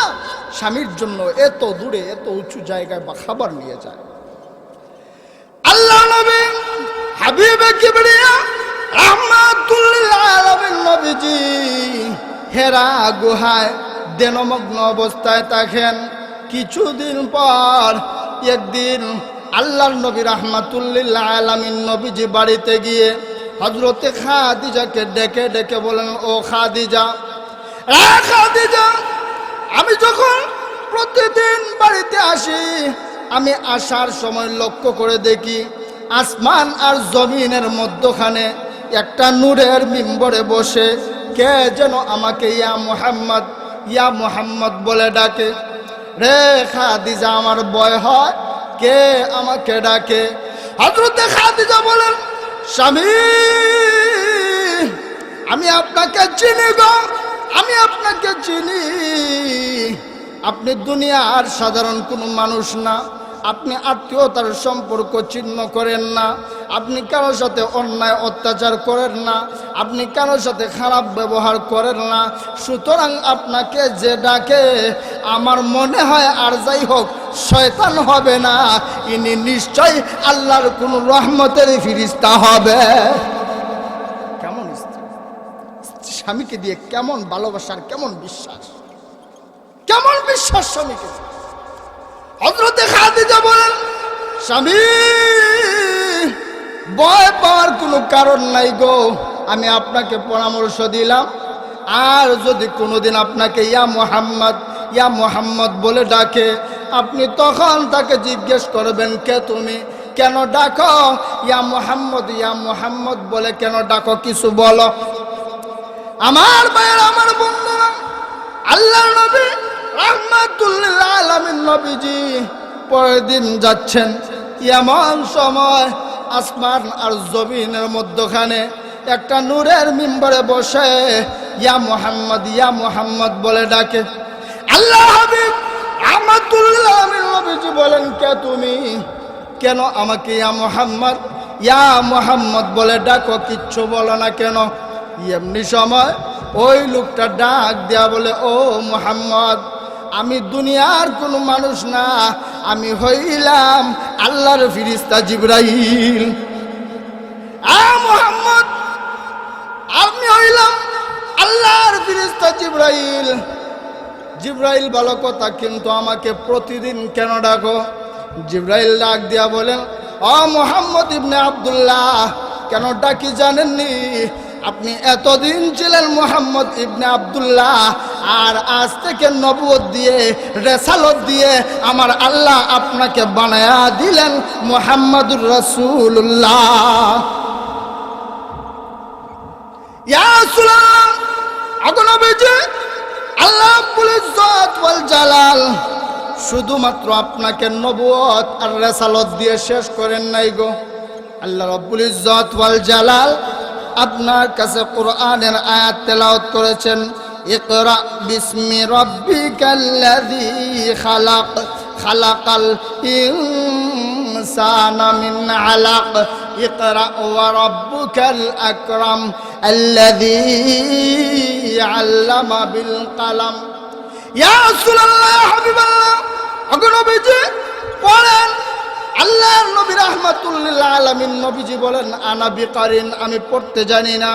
স্বামীর জন্য এত দূরে, এত উঁচু জায়গায় বা খাবার নিয়ে যায়। আল্লাহ নবী হাবিবে কিবরিয়া রাহমাতুল লিল আলামিন নবীজি হেরা গুহায় ধ্যানমগ্ন অবস্থায় থাকেন। কিছুদিন পর একদিন আল্লাহর নবী রাহমাতুল লিল আলামিন নবীজি বাড়িতে গিয়ে হযরতে খাদিজাকে ডেকে ডেকে বলেন, ও খাদিজা, খাদিজা, আমি যখন প্রতিদিন বাড়িতে আসি আমি আসার সময় লক্ষ্য করে দেখি আসমান আর জমিনের মধ্যখানে একটা নূরের মিম্বরে বসে কে যেন আমাকে ইয়া মুহাম্মদ বলে ডাকে। রে খাদিজা, আমার ভয় হয়, কে আমাকে ডাকে? হযরতে খাদিজা বলেন, স্বামী, আমি আপনাকে চিনি গো, আমি আপনাকে চিনি। আপনি দুনিয়ার সাধারণ কোনো মানুষ না, আপনি আত্মীয়তার সম্পর্ক ছিন্ন করেন না, আপনি কারোর সাথে অন্যায় অত্যাচার করেন না, আপনি কারোর সাথে খারাপ ব্যবহার করেন না। সুতরাং আপনাকে যে ডাকে আমার মনে হয় আর যাই হোক শয়তান হবে না, ইনি নিশ্চয় আল্লাহর কোন রহমতের ফিরিস্তা হবে। কেমন স্বামীকে দিয়ে কেমন ভালোবাসার, কেমন বিশ্বাস, কেমন বিশ্বাস স্বামীকে। হযরতে খাদিজা বলেন, স্বামী, ভয় পাওয়ার কোনো কারণ নাই গো, আমি আপনাকে পরামর্শ দিলাম, আর যদি কোনোদিন আপনাকে ইয়া মুহাম্মদ বলে ডাকে, আপনি তখন তাকে জিজ্ঞেস করবেন, কে তুমি, কেন ডাকো? ইয়া মুহাম্মদ বলে কেন ডাকো, কিছু বলো। আমার ভাইয়েরা, আমার বন্ধুরা, আল্লাহর নবী রাহমাতুল লিল আলামিন নবীজি পরের দিন যাচ্ছেন, এমন সময় আসমান আর জমিনের মধ্যখানে একটা নূরের মিম্বরে বসে ইয়া মুহাম্মদ বলে ডাকে। আল্লাহ হাবিব রাহমাতুল লিল আলামিন নবীজি বলেন, কে তুমি, কেন আমাকে ইয়া মুহাম্মদ বলে ডাকো, কিচ্ছু বলো না কেন? এমনি সময় ওই লোকটা ডাক দেয়া বলে, ও মুহাম্মদ, আমি দুনিয়ার কোনো মানুষ না, আমি হইলাম আল্লাহর ফেরেশতা জিবরাইল। মুহাম্মদ, আমি হইলাম আল্লাহর ফেরেশতা জিবরাইল। জিবরাইল ভালো কথা, কিন্তু আমাকে প্রতিদিন কেন ডাকো? জিবরাইল ডাক দিয়া বলেন, ও মুহাম্মদ ইবনে আব্দুল্লাহ, কেন ডাকি জানেননি? আপনি এতদিন ছিলেন মুহাম্মদ ইবনে আব্দুল্লাহ, আর আজ থেকে নবুয়ত দিয়ে, রেসালত দিয়ে আমার আল্লাহ আপনাকে বানায়া দিলেন মুহাম্মাদুর রাসূলুল্লাহ। ইয়া রাসূলুল্লাহ, আগনবীজি আল্লাহ রাব্বুল ইজ্জত ওয়াল জালাল শুধুমাত্র আপনাকে নবুয়ত আর রেসালত দিয়ে শেষ করেন নাই গো। আল্লাহ রাব্বুল ইজ্জত ওয়াল জালাল আপনার কাছে কোরআনের আয়াত তেলাওয়াত করেছেন, ইকরা বিসমি রাব্বিকাল্লাযী খালাক, খালাকাল ইনসানা মিন আলাক, ইকরা ওয়া রাব্বুকাল আকরাম আল্লাযী আল্লামা বিল কলম। ইয়া রাসূলুল্লাহ, ইয়া হাবিবাল্লাহ, নবীজি পড়েন। আল্লাহর নবী রাহমাতুল লিল আলামিন নবীজি বলেন, আনা বিকারিন, আমি পড়তে জানি না।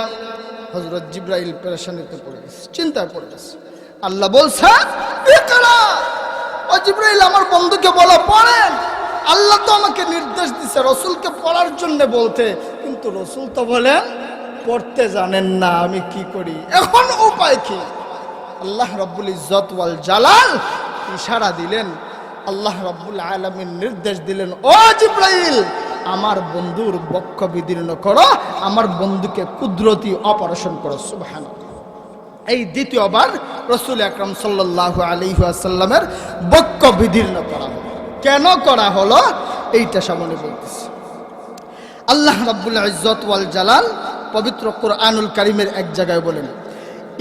হযরত জিবরাইল পেরেশানিতে পড়ে গেছে, চিন্তায় পড়ে গেছে। আল্লাহ বলছে, ইকরা, ও জিবরাইল আমার বন্ধুকে বলো পড়েন। আল্লাহ তো আমাকে নির্দেশ দিছে রাসূলকে পড়ার জন্য বলতে, কিন্তু রাসূল তো বলেন পড়তে জানেন না, আমি কি করি? এখন উপায় কি? আল্লাহ রাব্বুল ইজ্জত ওয়াল জালাল ইশারা দিলেন, আল্লাহ রাব্বুল আলামিন নির্দেশ দিলেন, ও জিবরাইল, আমার বন্ধুর বক্ষ বিদীর্ণ করো, আমার বন্ধুকে কুদরতি অপারেশন করো। সুবহানাল্লাহ। এই দ্বিতীয়বার রাসূল আকরাম সাল্লাল্লাহু আলাইহি ওয়াসাল্লামের বক্ষ বিদীর্ণ করা হলো। কেন করা হলো এইটা সামনে বলতেছি। আল্লাহ রাব্বুল ইজ্জত ওয়াল জালাল পবিত্র কোরআনুল কারীমের এক জায়গায় বলেন,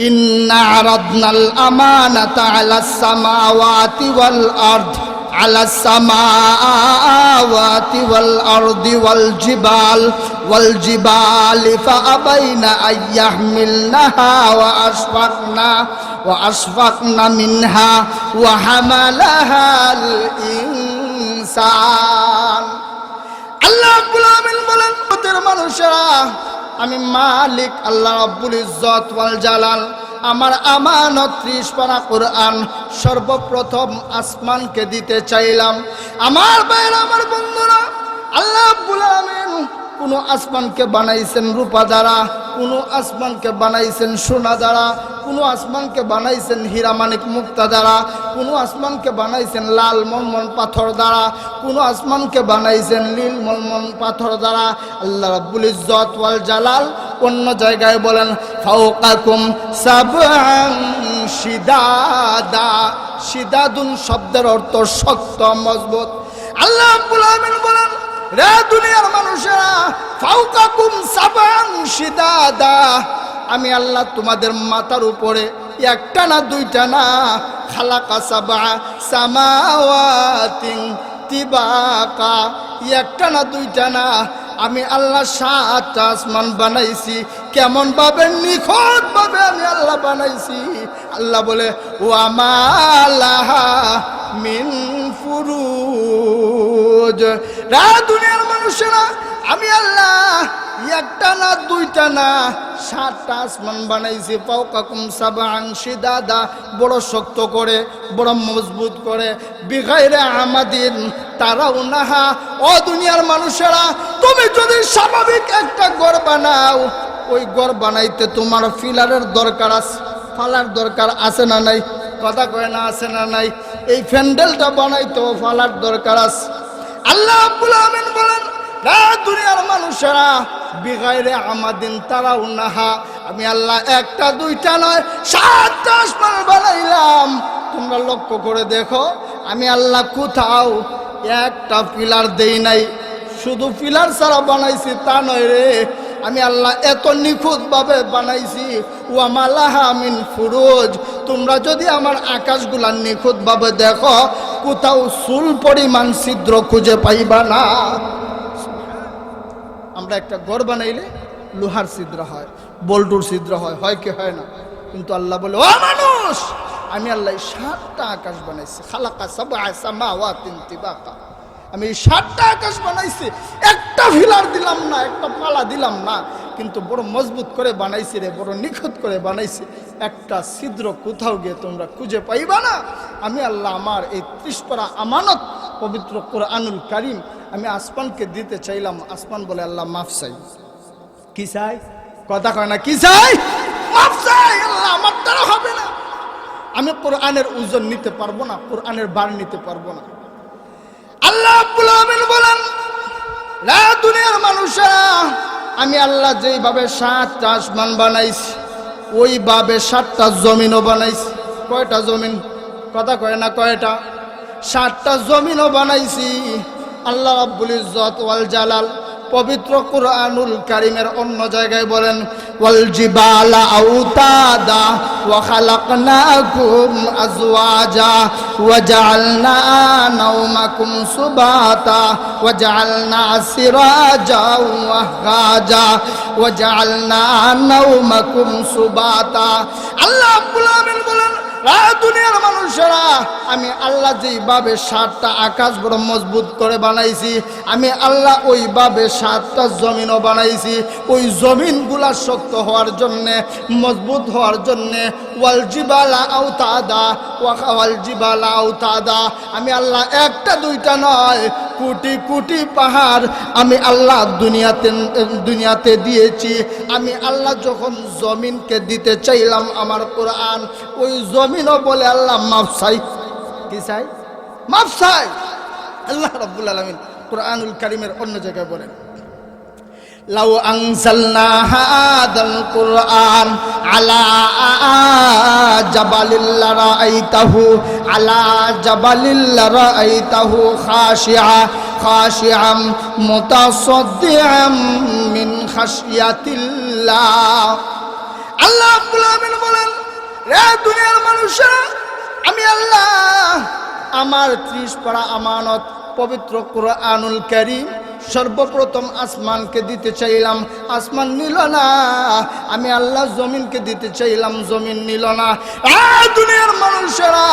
ইন্না আরাদনাল আমানাতা আলাস সামাওয়াতি ওয়াল আরদ, আলাস সামাওয়াতি ওয়াল আরদি ওয়াল জিবালি ফাআবাইনা আইয়াহমিলনাহা ওয়া আশফাকনা মিনহা ওয়া হামালাহাল ইনসান। আল্লাহ রাব্বুল আলামিন বলেন, মানুষেরা, আমি মালিক আল্লাহ রাব্বুল ইজ্জত ওয়াল জালাল আমার আমানত 30 পারা কোরআন সর্বপ্রথম আসমানকে দিতে চাইলাম। আমার ভাইরা, আমার বন্ধুরা, আল্লাহ রাব্বুল আলামিন কোন আসমানকে বানাইছেন রূপা দ্বারা, কোন আসমানকে বানাইছেন সোনা দ্বারা, কোন আসমানকে বানাইছেন হীরা মানিক মুক্তা দ্বারা, কোন আসমানকে বানাইছেন লাল মনমন পাথর দ্বারা, কোন আসমানকে বানাইছেন নীল মনমন পাথর দ্বারা। আল্লাহ রাব্বুল ইজ্জত ওয়াল জালাল অন্য জায়গায় বলেন ফাওকাকুম সাবআন শিদাদা। শিদাদুন শব্দের অর্থ শক্ত, মজবুত। আল্লাহ রাব্বুল আলামিন বলেন, রে দুনিয়ার মানুষেরা, ফাওকাকুম সাবআন শিদাদা, আমি আল্লাহ তোমাদের মাথার উপরে একটা না দুইটা না, খালাকা সাবআ সামাওয়াতিন তিবাকা, একটা না দুইটা না, আমি আল্লাহ 7টা আসমান বানাইছি। কেমন ভাবে? নিখুঁত ভাবে আমি আল্লাহ বানাইছি। আল্লাহ বলে ওয়া মা লাহা মিন ফুরুজ। রা দুনিয়ার মানুষেরা, আমি আল্লাহ একটা না দুইটা না 7টা আসমান বানাইছি। ফাওকাকুম সাবআন শিদাদা, বড় শক্ত করে, বড় মজবুত করে। বিগাইরে আমাদিন তারাউনাহা। ও দুনিয়ার মানুষেরা, তুমি যদি স্বাভাবিক একটা ঘর বানাও, ওই ঘর বানাইতে তোমার ফিলারের দরকার আছে, ফালার দরকার আছে না নাই? কথা কয় না, আছে না নাই? এই প্যান্ডেলটা বানাইতেও ফালার দরকার আছে। আল্লাহ রাব্বুল আলামিন বলেন, না দুনিয়ার মানুষেরা, বিগাইরে আমাদিন তারাউনাহা, আমি আল্লাহ একটা দুইটা নয় 7টা আসমান বানাইলাম। তোমরা লক্ষ্য করে দেখো, আমি আল্লাহ কোথাও একটা পিলার দেই নাই। শুধু পিলার ছাড়া বানাইছি তা নয় রে, আমি আল্লাহ এত নিখুঁতভাবে বানাইছি। ওয়া মা লাহা মিন ফুরুজ। তোমরা যদি আমার আকাশগুলা নিখুঁতভাবে দেখো, কোথাও চুল পরিমাণ ছিদ্র খুঁজে পাইবা না। আমরা একটা ঘর বানাইলে লোহার ছিদ্র হয়, বল্টুর ছিদ্র হয়, হয় কি হয় না? কিন্তু আল্লাহ বলে, ও মানুষ, আমি আল্লাহ 7টা আকাশ বানাইছি। খালাকা সাবআ সামাওয়াতিন তিবাকা, আমি 7টা আকাশ বানাইছি। একটা ফিলার দিলাম না, একটা পালা দিলাম না, কিন্তু বড় মজবুত করে বানাইছি রে, বড় নিখুঁত করে বানাইছি। একটা ছিদ্র কোথাও গিয়ে তোমরা খুঁজে পাইবা না। আমি আল্লাহ আমার এই 30 পারা আমানত পবিত্র কোরআনুল কারীম আমি আসমানকে দিতে চাইলাম। আসমান বলে, আল্লাহ মাফ চাই। কি চাই? কথা কয় না, কি চাই? মাফ চাই। আল্লাহ আমার দ্বারা হবে না, আমি কোরআনের ওজন নিতে পারবো না, কোরআনের ভার নিতে পারবো না। আল্লাহ রাব্বুল আলামিন বলেন, লা দুনিয়ার মানুষেরা, আমি আল্লাহ যেইভাবে 7টা আসমান বানাইছি, ওইভাবে 7টা জমিনও বানাইছি। কয়টা জমিন? কথা কয় না, কয়টা? 7টা জমিনও বানাইছি। আল্লাহ রাব্বুল ইজ্জত ওয়াল জালাল পবিত্র কোরআনুল কারীমের অন্য জায়গায় বলেন, ওয়াল জিবালা আউতাদা ওয়া খালাকনাকুম আজওয়াজা ওয়া জাআলনা নাওমাকুম সুবাতা ওয়া জাআলনা সিরাজা ওয়া হাজা ওয়া জাআলনা নাওমাকুম সুবাতা। আল্লাহ রাব্বুল আলামিন বলেন, দুনিয়ার মানুষেরা, আমি আল্লাহ যেইভাবে 7টা আকাশ বড় মজবুত করে বানাইছি, আমি আল্লাহ ওইভাবে 7টা জমিনও বানাইছি। ওই জমিনগুলা শক্ত হওয়ার জন্যে, মজবুত হওয়ার জন্যে। ওয়াল জিবালা আউতাদা ওয়াল জিবালা আউতাদা, আমি আল্লাহ একটা দুইটা নয়, কোটি কোটি পাহাড় আমি আল্লাহ দুনিয়াতে দিয়েছি। আমি আল্লাহ যখন জমিনকে দিতে চাইলাম আমার কোরআন, ওই জমিনও বলে আল্লাহ মাফ চাই। কি চাই? মাফ চাই। আল্লাহ রাব্বুল আলামিন কোরআনুল কারীমের অন্য জায়গায় বলেন, লাউ আনজালনা হাদাল কুরআন আলা জাবালিল লারাইতাহু আলা জাবালিল লারাইতাহু খাশিআম মুতাসাদ্দিআম মিন খাশিয়াতিল্লাহ। আল্লাহ রাব্বুল আলামিন বলেন, রে দুনিয়ার মানুষেরা, আমি আল্লাহ আমার 30 পারা আমানত পবিত্র কোরআনুল কারীম সর্বপ্রথম আসমানকে দিতে চাইলাম, আসমান নিল না। আমি আল্লাহ জমিনকে দিতে চাইলাম, জমিন নিল না। দুনিয়ার মানুষেরা,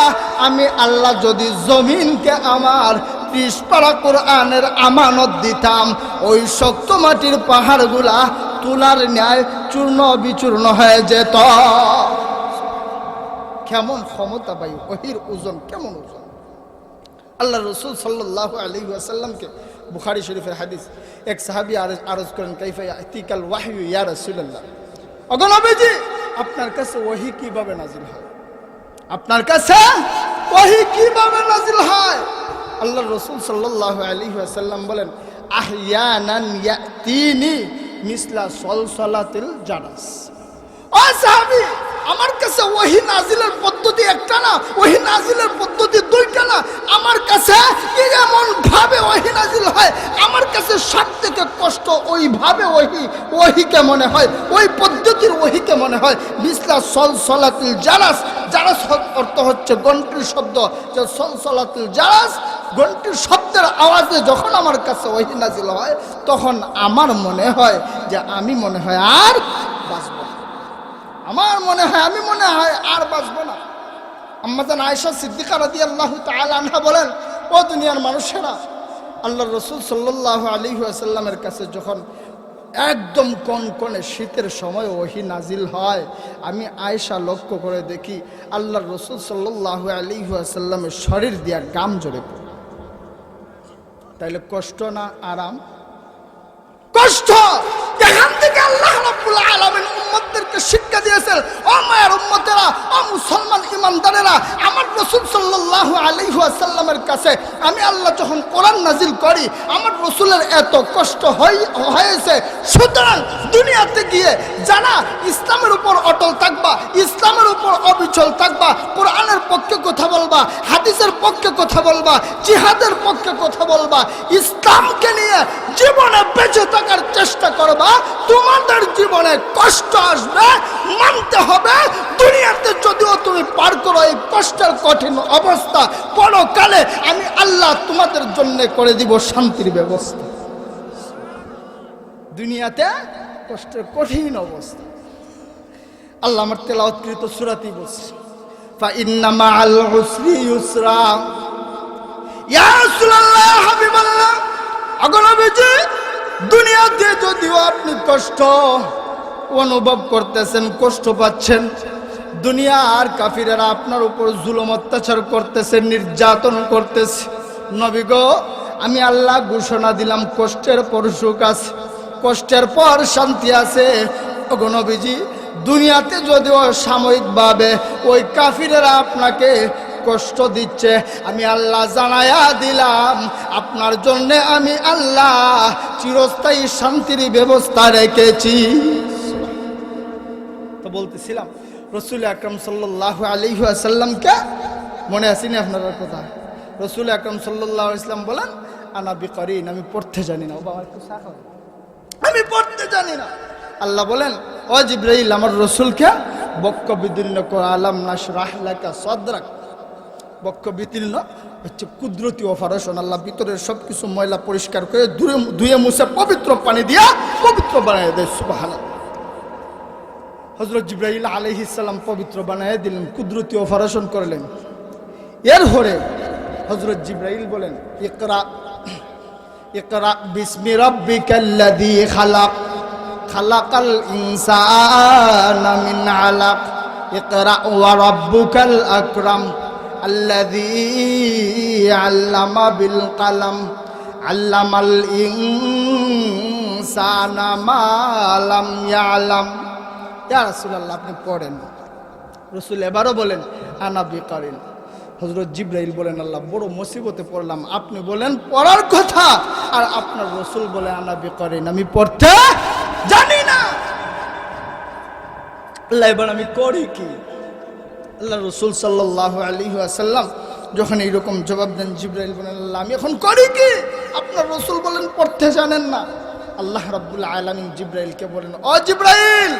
আমি আল্লাহ যদি জমিনকে আমার 30 পারা কোরআনের আমানত দিতাম, ওই শক্ত মাটির পাহাড়গুলা তুলার ন্যায় চূর্ণ বিচূর্ণ হয়ে যেত। কেমন ক্ষমতা ভাই, ওহির ওজন কেমন ওজন! আল্লাহ রাসূল সাল্লাল্লাহু আলাইহি ওয়াসাল্লামকে বুখারী শরীফের হাদিস, এক সাহাবী আরজ করেন, কাইফা ইয়াতিকাল ওয়াহয়ু ইয়া রাসূলুল্লাহ, ওগো নবীজি আপনার কাছে ওহী কিভাবে নাজিল হয়? আপনার কাছে ওহী কিভাবে নাজিল হয়? আল্লাহর রাসূল সাল্লাল্লাহু আলাইহি ওয়াসাল্লাম বলেন, আহইয়ানান ইয়াতিনি মিসলা সলসলাতিল জারাস। ও সাহাবী, আমার কাছে ওহী নাজিলের পদ্ধতি একটা না, ওহী নাজিলের পদ্ধতি দুইটা না, আমার কাছে এমন ভাবে ওহী নাজিল হয়, আমার কাছে সবথেকে কষ্ট ওইভাবে ওহীকে মনে হয়, ওই পদ্ধতির ওহীকে মনে হয়। মিসলা সলসলাতিল জারাস, জারাস অর্থ হচ্ছে ঘন্টির শব্দ, যে সলসলাতিল জারাস ঘন্টির শব্দের আওয়াজে যখন আমার কাছে ওহী নাজিল হয়, তখন আমার মনে হয় যে আমি মনে হয় আর বাঁচব না, আমার মনে হয় আমি মনে হয় আর বাঁচব না। আম্মা জান আয়েশা সিদ্দিকা রাদিয়াল্লাহু তাআলা আনহা বলেন, ও দুনিয়ার মানুষেরা, আল্লাহর রাসূল সাল্লাল্লাহু আলাইহি ওয়াসাল্লামের কাছে যখন একদম কনকনে শীতের সময় ওহী নাজিল হয়, আমি আয়েশা লক্ষ্য করে দেখি আল্লাহর রাসূল সাল্লাল্লাহু আলাইহি ওয়াসাল্লামের শরীর দিয়া গাম ঝরে পড়ে। তাইলে কষ্ট না আরাম? কষ্ট। এখান থেকে আল্লাহ রাব্বুল আলামিন উম্মতদেরকে শিক্ষা দিয়েছেন, ও মায়ের উম্মতেরা, ও মুসলমান ইমানদারেরা, আমার রাসূল সাল্লাল্লাহু আলাইহি ওয়াসাল্লামের কাছে আমি আল্লাহ যখন কোরআন নাজিল করি, আমার রাসূলের এত কষ্ট হয়েছে, সুতরাং দুনিয়াতে গিয়ে যারা ইসলামের উপর অটল থাকবা, ইসলামের উপর অবিচল থাকবা, কোরআনের পক্ষে কথা বলবা, হাদিসের পক্ষে কথা বলবা, জিহাদের পক্ষে কথা বলবা, ইসলামকে নিয়ে জীবনে বেঁচে থাকার চেষ্টা করবা, তোমাদের জীবনে কষ্ট আসবে, মানতে হবে। দুনিয়াতে যদিও তুমি পার করো এই কষ্টের কঠিন অবস্থা, পরকালে আমি আল্লাহ তোমাদের জন্য করে দিব শান্তির ব্যবস্থা। দুনিয়াতে কষ্টের কঠিন অবস্থা। আল্লাহ আমার তেলাওয়াতকৃত সূরাতেই বলছে, ফা ইন্না মাআল উসরি ইউসরা। ইয়া রাসূলুল্লাহ, ইয়া হাবিবাল্লাহ, আগনবীজি, দুনিয়াতে যদিও আপনি কষ্ট অনুভব করতেছেন, কষ্ট পাচ্ছেন, দুনিয়ার কাফিরেরা আপনার উপর জুলুম অত্যাচার করতেছে, নির্যাতন করতেছে, নবী গো, আমি আল্লাহ ঘোষণা দিলাম কষ্টের পর সুখ আছে, কষ্টের পর শান্তি আছে। ওগো নবীজি, দুনিয়াতে যদিও সাময়িকভাবে ওই কাফিরেরা আপনাকে কষ্ট দিচ্ছে, আমি আল্লাহ জানায়া দিলাম আপনার জন্য আমি আল্লাহ চিরস্থায়ী শান্তির ব্যবস্থা রেখেছি। তো বলতেছিলাম রাসূল আকরাম সাল্লাল্লাহু আলাইহি ওয়াসাল্লামকে মনে আসেনি আপনার কথা? রাসূল আকরাম সাল্লাল্লাহু আলাইহি ওয়াসাল্লাম বলেন, আনা বিকরিন, আমি পড়তে জানি না। ও বাবা, একটু চা খাও, আমি পড়তে জানি না। আল্লাহ বলেন, ও জিবরাইল, আমার রাসূলকে বক্ষ বিদীর্ণ করে আলাম নাশরাহ লাকা সাদরাক। বক্ষ বিদীর্ণ হচ্ছে কুদরতি অপারেশন। আল্লাহ ভিতরের সবকিছু ময়লা পরিষ্কার করে ধুয়ে মুছে পবিত্র পানি দিয়া পবিত্র বানিয়ে দেয়। সুবহানাল্লাহ। হযরত জিবরাইল আলাইহিস সালাম পবিত্র বানিয়ে দিলেন, কুদরতি অপারেশন করলেন। এর পরে হযরত জিবরাইল বলেন, ইকরা ইকরা বিসমি রাব্বিকাল্লাযী খালাক, খালাকাল ইনসানা মিন আলাক, ইকরা ওয়া রাব্বুকাল আকরাম আল্লাযী আল্লামা বিল কলম, আল্লামাল ইনসানা মা লাম ইয়ালাম। ইয়া রাসূলুল্লাহ, আপনি পড়েন। রাসূল এবারও বলেন, আনা বিকরিন। হযরত জিবরাইল বলেন, আল্লাহ বড় মুসিবতে পড়লাম, আপনি বলেন পড়ার কথা, আর আপনার রাসূল বলে আনা বিকরিন, আমি পড়তে জানি না। আল্লাহ, এবার আমি করি কি? আল্লাহ রাসূল সাল্লাল্লাহু আলাইহি ওয়াসাল্লাম যখন এইরকম জবাব দেন, জিবরাইল বলেন, আল্লাহ আমি এখন করি কি? আপনার রাসূল বলেন পড়তে জানেন না। আল্লাহ রাব্বুল আলামিন জিবরাইলকে বলেন, ও জিবরাইল,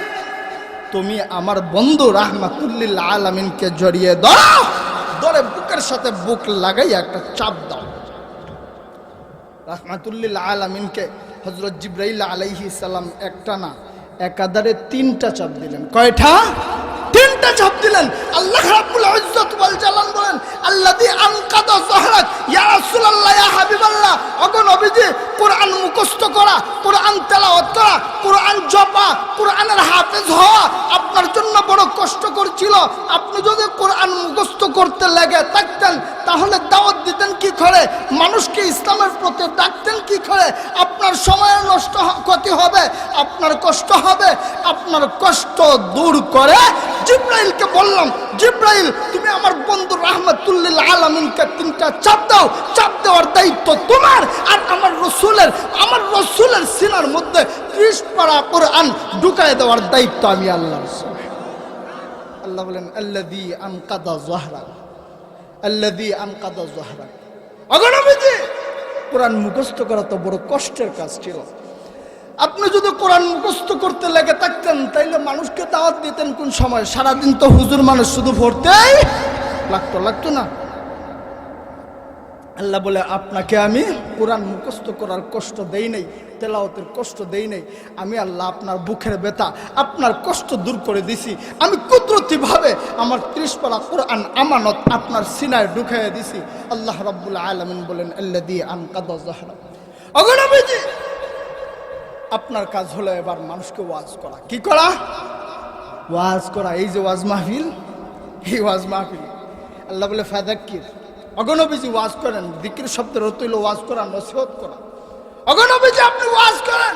তুমি আমার বন্ধু রাহমাতুল লিল আলামিনকে জড়িয়ে ধরো, ধরে বুকের সাথে বুক লাগাইয়া একটা চাপ দাও। রাহমাতুল লিল আলামিনকে হযরত জিবরাইল আলাইহিস সালাম একটা না, একাধারে তিনটা চাপ দিলেন। কয়টা? তিনটা চাপ দিলেন। আল্লাহ রাব্বুল ইজ্জত ওয়াল জালাল বলেন, আল্লাযী আনকাদা যাহরাক। ইয়া রাসূলুল্লাহ, ইয়া হাবিবাল্লাহ, ওগো নবীজি, কোরআন মুখস্থ করা, কোরআন তেলাওয়াত করা, কোরআন জপা, কোরআনের হাফেজ হওয়া আপনার জন্য বড় কষ্টকর ছিল। আপনি যদি কোরআন মুখস্থ মুখস্থ করতে লেগে থাকতেন তাহলে দাওয়াত দিতেন কি করে, মানুষকে ইসলামের প্রতি ডাকতেন কি করে? আপনার সময়ের ক্ষতি হবে, আপনার কষ্ট হবে। আপনার কষ্ট দূর করে জিব্রাইলকে বললাম, জিব্রাইল তুমি আমার বন্ধু রাহমাতুল্লিল আলামিনকে 3টা চাপ দাও, চাপ দেওয়ার দায়িত্ব তোমার। আর আমার রসুলের সিনার মধ্যে 30 পারা কোরআন ঢুকায় দেওয়ার দায়িত্ব আমি আল্লাহর। আল্লাহ বলেন আল্লাযী আনকাযা যাহরাক, আল্লাযী আনকাযা যাহরাক। অগণবিজি কোরআন মুখস্থ করা তো বড় কষ্টের কাজ ছিল। আপনি যদি কোরআন মুখস্থ করতে লেগে থাকতেন তাইলে মানুষকে দাওয়াত দিতেন কোন সময়? সারাদিন তো হুজুর মানুষ শুধু পড়তেই লাগতো না। আল্লাহ বলে আপনাকে আমি কোরআন মুখস্থ করার কষ্ট দেই নাই, তেলাওয়াতের কষ্ট দেই নাই। আমি আল্লাহ আপনার বুকের ব্যথা, আপনার কষ্ট দূর করে দিছি। আমি কুদরতিভাবে আমার 30 পারা কোরআন আমানত আপনার সিনায় ঢুকাইয়া দিছি। আল্লাহ রাব্বুল আলামিন বলেন আল্লাযী আনকাযা যাহরাক। অগণবিজি আপনার কাজ হলো এবার মানুষকে ওয়াজ করা। কি করা? ওয়াজ করা। এই যে ওয়াজ মাহফিল, এই ওয়াজ মাহফিল আল্লাহ বলে ফাযাক্কির। অগণবিজি ওয়াজ করেন, যিকির শব্দের অর্থ হলো ওয়াজ করা, নসিহত করা। অগণবিজি আপনি ওয়াজ করেন,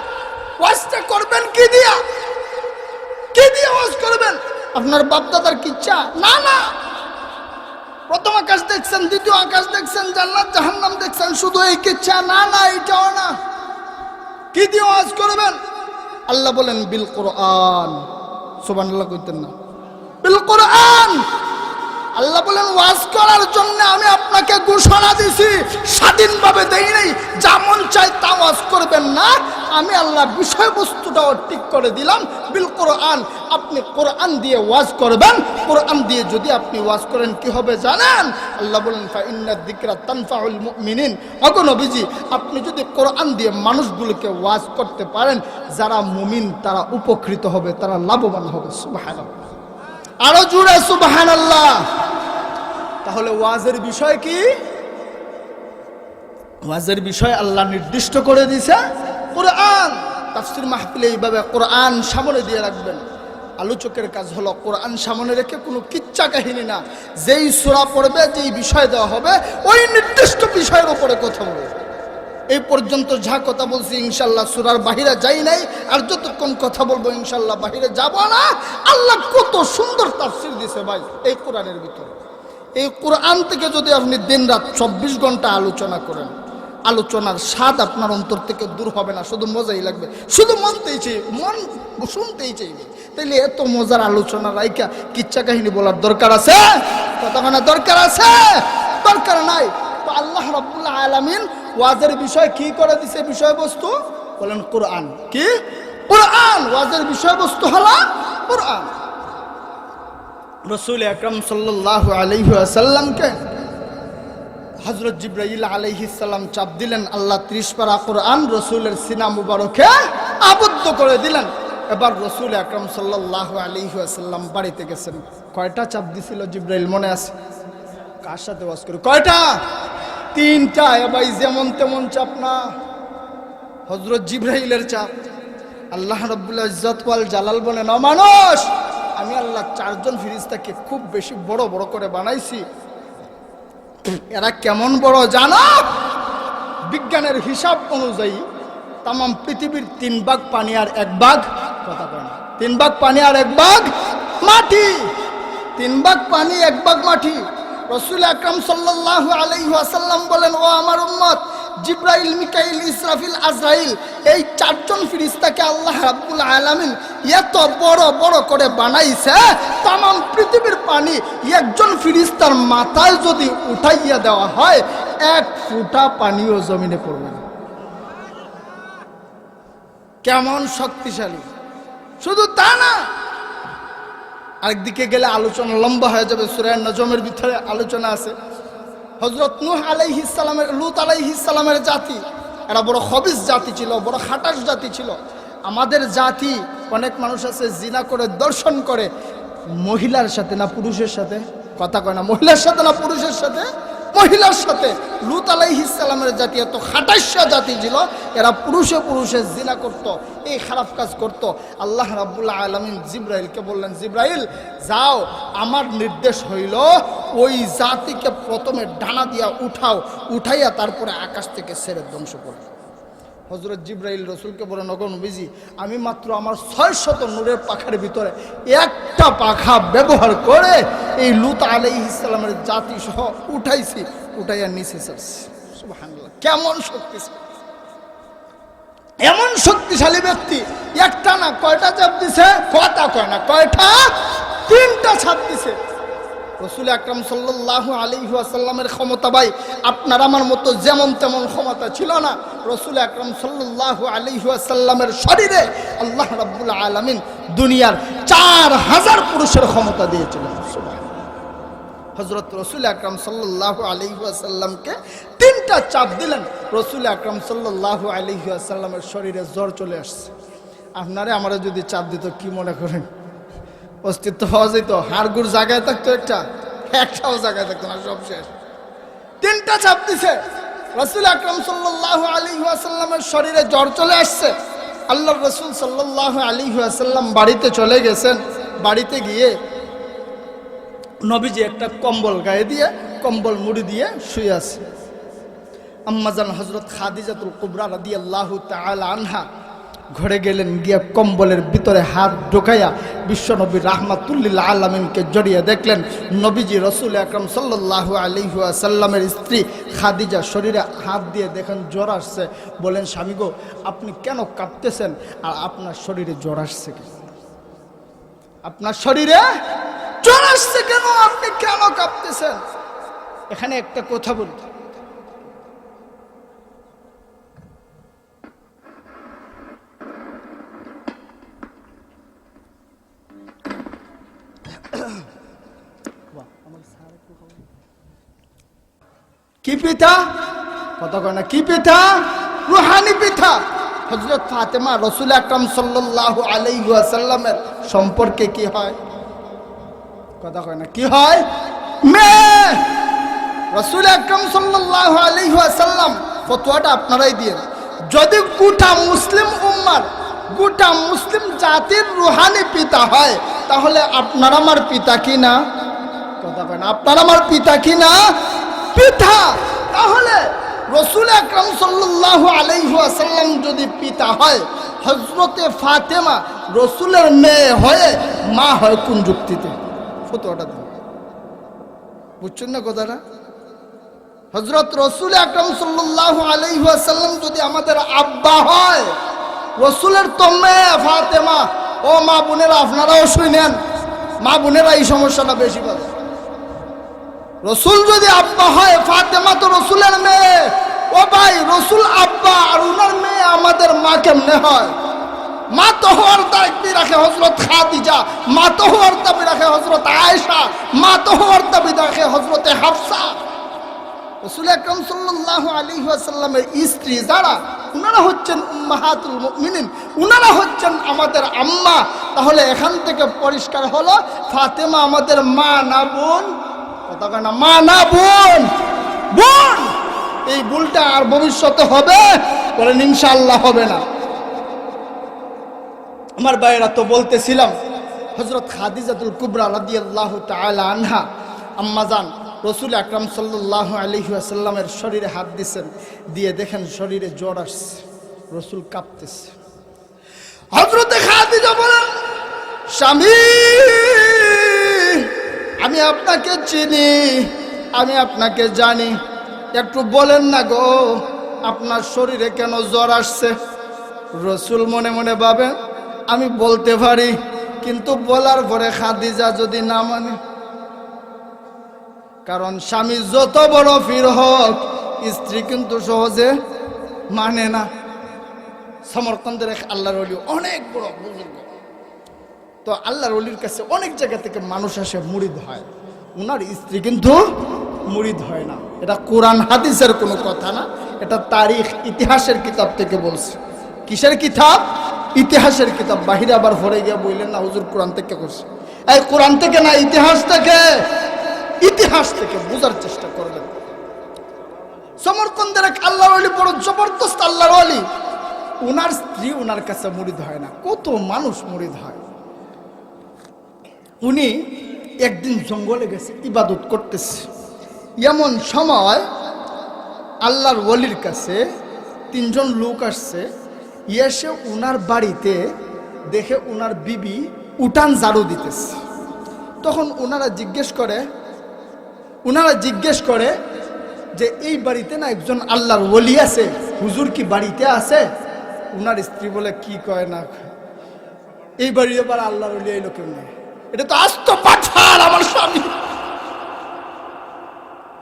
ওয়াজটা করবেন কি দিয়া? কি দিয়ে ওয়াজ করবেন? আপনার বাপদাদার কিচ্ছা না। প্রথম আকাশ দেখছেন, দ্বিতীয় আকাশ দেখছেন, জান্নাত জাহান্নাম দেখছেন, শুধু এই কিচ্ছা না, এটাও না। কি দিয়ে ওয়াজ করবেন? আল্লাহ বলেন বিল কোরআন। সুবহানাল্লাহ কইতেন না? বিল কোরআন। আল্লাহ বলেন ওয়াজ করার জন্য আমি আপনাকে ঘোষণা দিছি, স্বাধীনভাবে দেই নাই যা মন চাই তা ওয়াজ করবেন না। আমি আল্লাহ বিষয়বস্তুটাও ঠিক করে দিলাম বিল কোরআন। আপনি কোরআন দিয়ে ওয়াজ করবেন। কোরআন দিয়ে যদি আপনি ওয়াজ করেন কি হবে জানেন? আল্লাহ বলেন ফা ইন্নাদ যিকরা তানফাউল মুমিনিন। অগণবিজি আপনি যদি কোরআন দিয়ে মানুষগুলোকে ওয়াজ করতে পারেন, যারা মুমিন তারা উপকৃত হবে, তারা লাভবান হবে। সুবহানাল্লাহ, আরো জোরে সুবহানাল্লাহ। তাহলে ওয়াজের বিষয় কি? ওয়াজের বিষয় আল্লাহ নির্দিষ্ট করে দিয়েছে কোরআন। তাফসীর মাহফিলে এইভাবে কোরআন সামনে দিয়ে রাখবেন। আলোচকের কাজ হলো কোরআন সামনে রেখে কোনো কিচ্ছা কাহিনী না, যেই সূরা পড়বে, যেই বিষয় দেওয়া হবে ওই নির্দিষ্ট বিষয়ের উপরে কথা বলবে। এই পর্যন্ত যা কথা বলছি ইনশাল্লাহ সূরার বাহিরে যাই নাই, আর যতক্ষণ কথা বলবো ইনশাল্লাহ বাহিরে যাব না। আল্লাহ কত সুন্দর তাফসীর দিয়েছে ভাই এই কোরআনের ভিতরে। এই কোরআন থেকে যদি আপনি দিনরাত 24 ঘন্টা আলোচনা করেন, আলোচনার স্বাদ আপনার অন্তর থেকে দূর হবে না, শুধু মজাই লাগবে, শুধু মন শুনতেই চাইবে। তাইলে এত মজার আলোচনা রাইকা কিচ্ছা কাহিনী বলার দরকার আছে? কতখানা দরকার আছে? দরকার নাই। তো আল্লাহ রাব্বুল আলামিন ওয়াজের বিষয় কি করে দিছে? বিষয়বস্তু বলেন কোরআন। কি? কোরআন। ওয়াজের বিষয়বস্তু হলো কোরআন। রাসূল আকরাম সাল্লাল্লাহু আলাইহি ওয়াসাল্লামকে হযরত জিবরাইল আলাইহিস সালাম চাপ দিলেন, আল্লাহ 30 পারা কোরআন রাসূলের সিনা মুবারকে আবদ্ধ করে দিলেন। এবার রাসূল আকরাম সাল্লাল্লাহু আলাইহি ওয়াসাল্লাম বাড়িতে গেছেন। কয়টা চাপ দিছিল জিবরাইল মনে আছে? কার সাথে ওয়াজ করে? কয়টা? 3টা। ভাই যেমন তেমন চাপ না, হযরত জিবরাইলের চাপ। আল্লাহ রাব্বুল ইজ্জত ওয়াল জালাল বলেন, ও মানুষ, আমি আল্লাহ 4 জন ফেরেশতাকে খুব বেশি বড় বড় করে বানাইছি। এরা কেমন বড় জানো? বিজ্ঞানের হিসাব অনুযায়ী তাম পৃথিবীর 3 ভাগ পানি আর 1 ভাগ, কথা বলেন, 3 ভাগ পানি আর 1 ভাগ মাটি। 3 ভাগ পানি 1 ভাগ মাটি। রাসূল আকরাম সাল্লাল্লাহু আলাইহি ওয়াসাল্লাম বলেন, ও আমার উম্মত, জিবরাইল, মিকাইল, ইসরাফিল, আজরাইল, এই 4 জন ফেরেশতাকে আল্লাহ রাব্বুল আলামিন এত বড় বড় করে বানাইছে, तमाम পৃথিবীর পানি একজন ফেরেশতার মাথায় যদি উঠাইয়া দেওয়া হয়, 1 ফোঁটা পানিও জমিনে পড়বে না। কেমন শক্তিশালী! শুধু তা না, আরেকদিকে গেলে আলোচনা লম্বা হয়ে যাবে। সূরা নজমের ভিতরে আলোচনা আছে হযরত নূহ আলাইহিস সালামের, লূত আলাইহিস সালামের জাতি, এরা বড় খবিস জাতি ছিল, বড় খাটাস জাতি ছিল। আমাদের জাতি অনেক মানুষ আছে জিনা করে, দর্শন করে, মহিলার সাথে না পুরুষের সাথে, কথা কয় না, মহিলার সাথে না পুরুষের সাথে, মহিলার সাথে। লূত আলাইহিস সালামের জাতি এত খাটাইশা জাতি ছিল, এরা পুরুষে পুরুষে জিনা করত, এই খারাপ কাজ করত। আল্লাহ রাব্বুল আলামিন জিবরাইলকে বললেন, জিবরাইল যাও, আমার নির্দেশ হইল ওই জাতিকে প্রথমে ডানা দিয়া উঠাও, উঠাইয়া তারপরে আকাশ থেকে ছেড়ে ধ্বংস করো। হযরত জিবরাইল রাসূলকে বলেন, ওগো নবীজি, আমি মাত্র আমার 600 নূরের পাখার ভিতরে একটা পাখা ব্যবহার করে এই লূত আলাইহিস সালামের জাতি সহ উঠাইছি, উঠাইয়া নিচে ছাড়ছি। সুবহানাল্লাহ, কেমন শক্তিশালী, এমন শক্তিশালী ব্যক্তি। একটা না কয়টা চাপ দিছে, কথা কয় না, কয়টা, 3টা ছাপ দিছে। রাসূল আকরাম সাল্লাল্লাহু আলাইহি ওয়াসাল্লামের ক্ষমতা ভাই আপনার আমার মতো যেমন তেমন ক্ষমতা ছিল না। রাসূল আকরাম সাল্লাল্লাহু আলাইহি ওয়াসাল্লামের শরীরে আল্লাহ রাব্বুল আলামিন দুনিয়ার 4000 পুরুষের ক্ষমতা দিয়েছিলেন। সুবহানাল্লাহ। হযরত রাসূল আকরাম সাল্লাল্লাহু আলাইহি ওয়াসাল্লামকে 3টা চাপ দিলেন, রাসূল আকরাম সাল্লাল্লাহু আলাইহি ওয়াসাল্লামের শরীরে জ্বর চলে আসছে। আপনারে আমারে যদি চাপ দিত কি মনে করেন? অস্তিত্ব পাওয়া যেত? হাড়গুড় জায়গায় থাকতো, একটাও জায়গায় থাকতো না, সব শেষ। 3টা চাপ দিছে, রাসূল আকরাম সাল্লাল্লাহু আলাইহি ওয়াসাল্লামের শরীরে জ্বর চলে আসছে। আল্লাহর রাসূল সাল্লাল্লাহু আলাইহি ওয়াসাল্লাম বাড়িতে চলে গেছেন। বাড়িতে গিয়ে নবীজি একটা কম্বল গায়ে দিয়ে, কম্বল মুড়ি দিয়ে শুয়ে আছে। আম্মাজান হযরত খাদিজাতুল কুবরা রাদিয়াল্লাহু তাআলা আনহা ঘরে গেলেন, গিয়া কম্বলের ভিতরে হাত ঢোকাইয়া বিশ্বনবী রাহমাতুল্লিল আলামিনকে জড়িয়ে দেখলেন নবীজি রাসূল আকরাম সাল্লাল্লাহু আলাইহি ওয়াসাল্লামের স্ত্রী খাদিজা শরীরে হাত দিয়ে দেখেন জ্বর আসছে। বলেন, স্বামী গো, আপনি কেন কাঁপতেছেন? আর আপনার শরীরে জ্বর আসছে কেন? আপনার শরীরে জ্বর আসছে কেন? আপনি কেন কাঁপতেছেন? এখানে একটা কথা বলি, কি পিতা? কথা কয় না, কি পিতা? রুহানি পিতা। হযরত ফাতেমা রাসূল আকরাম সাল্লাল্লাহু আলাইহি ওয়াসাল্লামের সম্পর্কে কি হয়? কথা কয় না, কি হয়? মেয়ে। রাসূল আকরাম সাল্লাল্লাহু আলাইহি ওয়াসাল্লাম ফতোয়াটা আপনারাই দিয়েন, যদি গোটা মুসলিম উম্মার, গোটা মুসলিম জাতির রুহানি পিতা হয়, তাহলে আপনার আমার পিতা কি না? কথা কয় না, আপনার আমার পিতা কি না? পিতা। তাহলে রাসূল আকরাম সাল্লাল্লাহু আলাইহি ওয়াসাল্লাম যদি পিতা হয়, হযরতে ফাতেমা রাসূলের মেয়ে হয়ে মা হয় কোন যুক্তিতে? ফতোয়াটা দেন, বুঝছেন না কথাটা? হযরত রাসূল আকরাম সাল্লাল্লাহু আলাইহি ওয়াসাল্লাম যদি আমাদের আব্বা হয়, রাসূলের তো মেয়ে ফাতেমা। ও মা বোনেরা, আপনারাও শুনেন, মা বোনেরা এই সমস্যাটা বেশি পাবে। রসুল যদি আব্বা হয়, ফাতেমা তো রসুলের মেয়ে। ও ভাই, রসুল আব্বা আর উনার মেয়ে আমাদের মা কেমনে হয়? মা তো হওয়ার দাবি রাখে হযরত খাদিজা, মা তো হওয়ার দাবি রাখে হযরত আয়েশা, মা তো হওয়ার দাবি রাখে হযরতে হাফসা। রাসূল আকরাম সাল্লাল্লাহু আলাইহি ওয়াসাল্লামের স্ত্রী যারা, উনারা হচ্ছেন উম্মাহাতুল মুমিনিন, উনারা হচ্ছেন আমাদের আম্মা। তাহলে এখান থেকে পরিষ্কার হলো, ফাতেমা আমাদের মা না বোন? কথা কয় না, মা না বোন? বোন। এই ভুলটা আর ভবিষ্যতে হবে? বলেন ইনশাআল্লাহ হবে না। আমার ভাইয়েরা, তো বলতেছিলাম হযরত খাদিজাতুল কুবরা রাদিয়াল্লাহু তাআলা আনহা আম্মাজান রাসূল আকরাম সাল্লাল্লাহু আলাইহি ওয়াসাল্লামের শরীরে হাত দিয়েছেন, দিয়ে দেখেন শরীরে জ্বর আসছে, রাসূল কাঁপতেছে। হযরতে খাদিজা বলেন, স্বামী, আমি আপনাকে চিনি, আমি আপনাকে জানি, একটু বলেন না গো, আপনার শরীরে কেন জ্বর আসছে? রাসূল মনে মনে ভাবেন, আমি বলতে পারি, কিন্তু বলার পরে খাদিজা যদি না মানে, কারণ স্বামী যত বড় পীর হোক, স্ত্রী কিন্তু সহজে মানে না। সমরকন্দের এক আল্লাহর ওলি, অনেক বড় বুজুর্গ, তো আল্লাহর ওলির কাছে অনেক জায়গা থেকে মানুষ আসে, মুরিদ হয়। উনার স্ত্রী কিন্তু মুরিদ হয় না। এটা কোরআন হাদিসের কোনো কথা না, এটা তারিখ, ইতিহাসের কিতাব থেকে বলছে। কিসের কিতাব? ইতিহাসের কিতাব। বাহিরে আবার ভরে গিয়ে বললেন না হুজুর কোরআন থেকে করছে। এই কোরআন থেকে না, ইতিহাস থেকে, ইতিহাস থেকে বোঝার চেষ্টা করবেন। সমরকন্দের এক আল্লাহর ওলি, বড় জবরদস্ত আল্লাহর ওলি, উনার স্ত্রী উনার কাছে মুরিদ হয় না। কত মানুষ মুরিদ হয়। উনি একদিন জঙ্গলে গেছে, ইবাদত করতেছে। এমন সময় আল্লাহর ওলির কাছে 3 জন লোক আসছে। এসে উনার বাড়িতে দেখে উনার বিবি উঠান ঝাড়ু দিতেছে। তখন ওনারা জিজ্ঞেস করে যে এই বাড়িতে না একজন আল্লাহর ওলি আছে, হুজুর কি বাড়িতে আছে? উনার স্ত্রী বলে, কি কয় না এই বাড়িতে আবার আল্লাহর ওলি এলো কেমনে? এটা তো আস্ত পাঠার আমার স্বামী,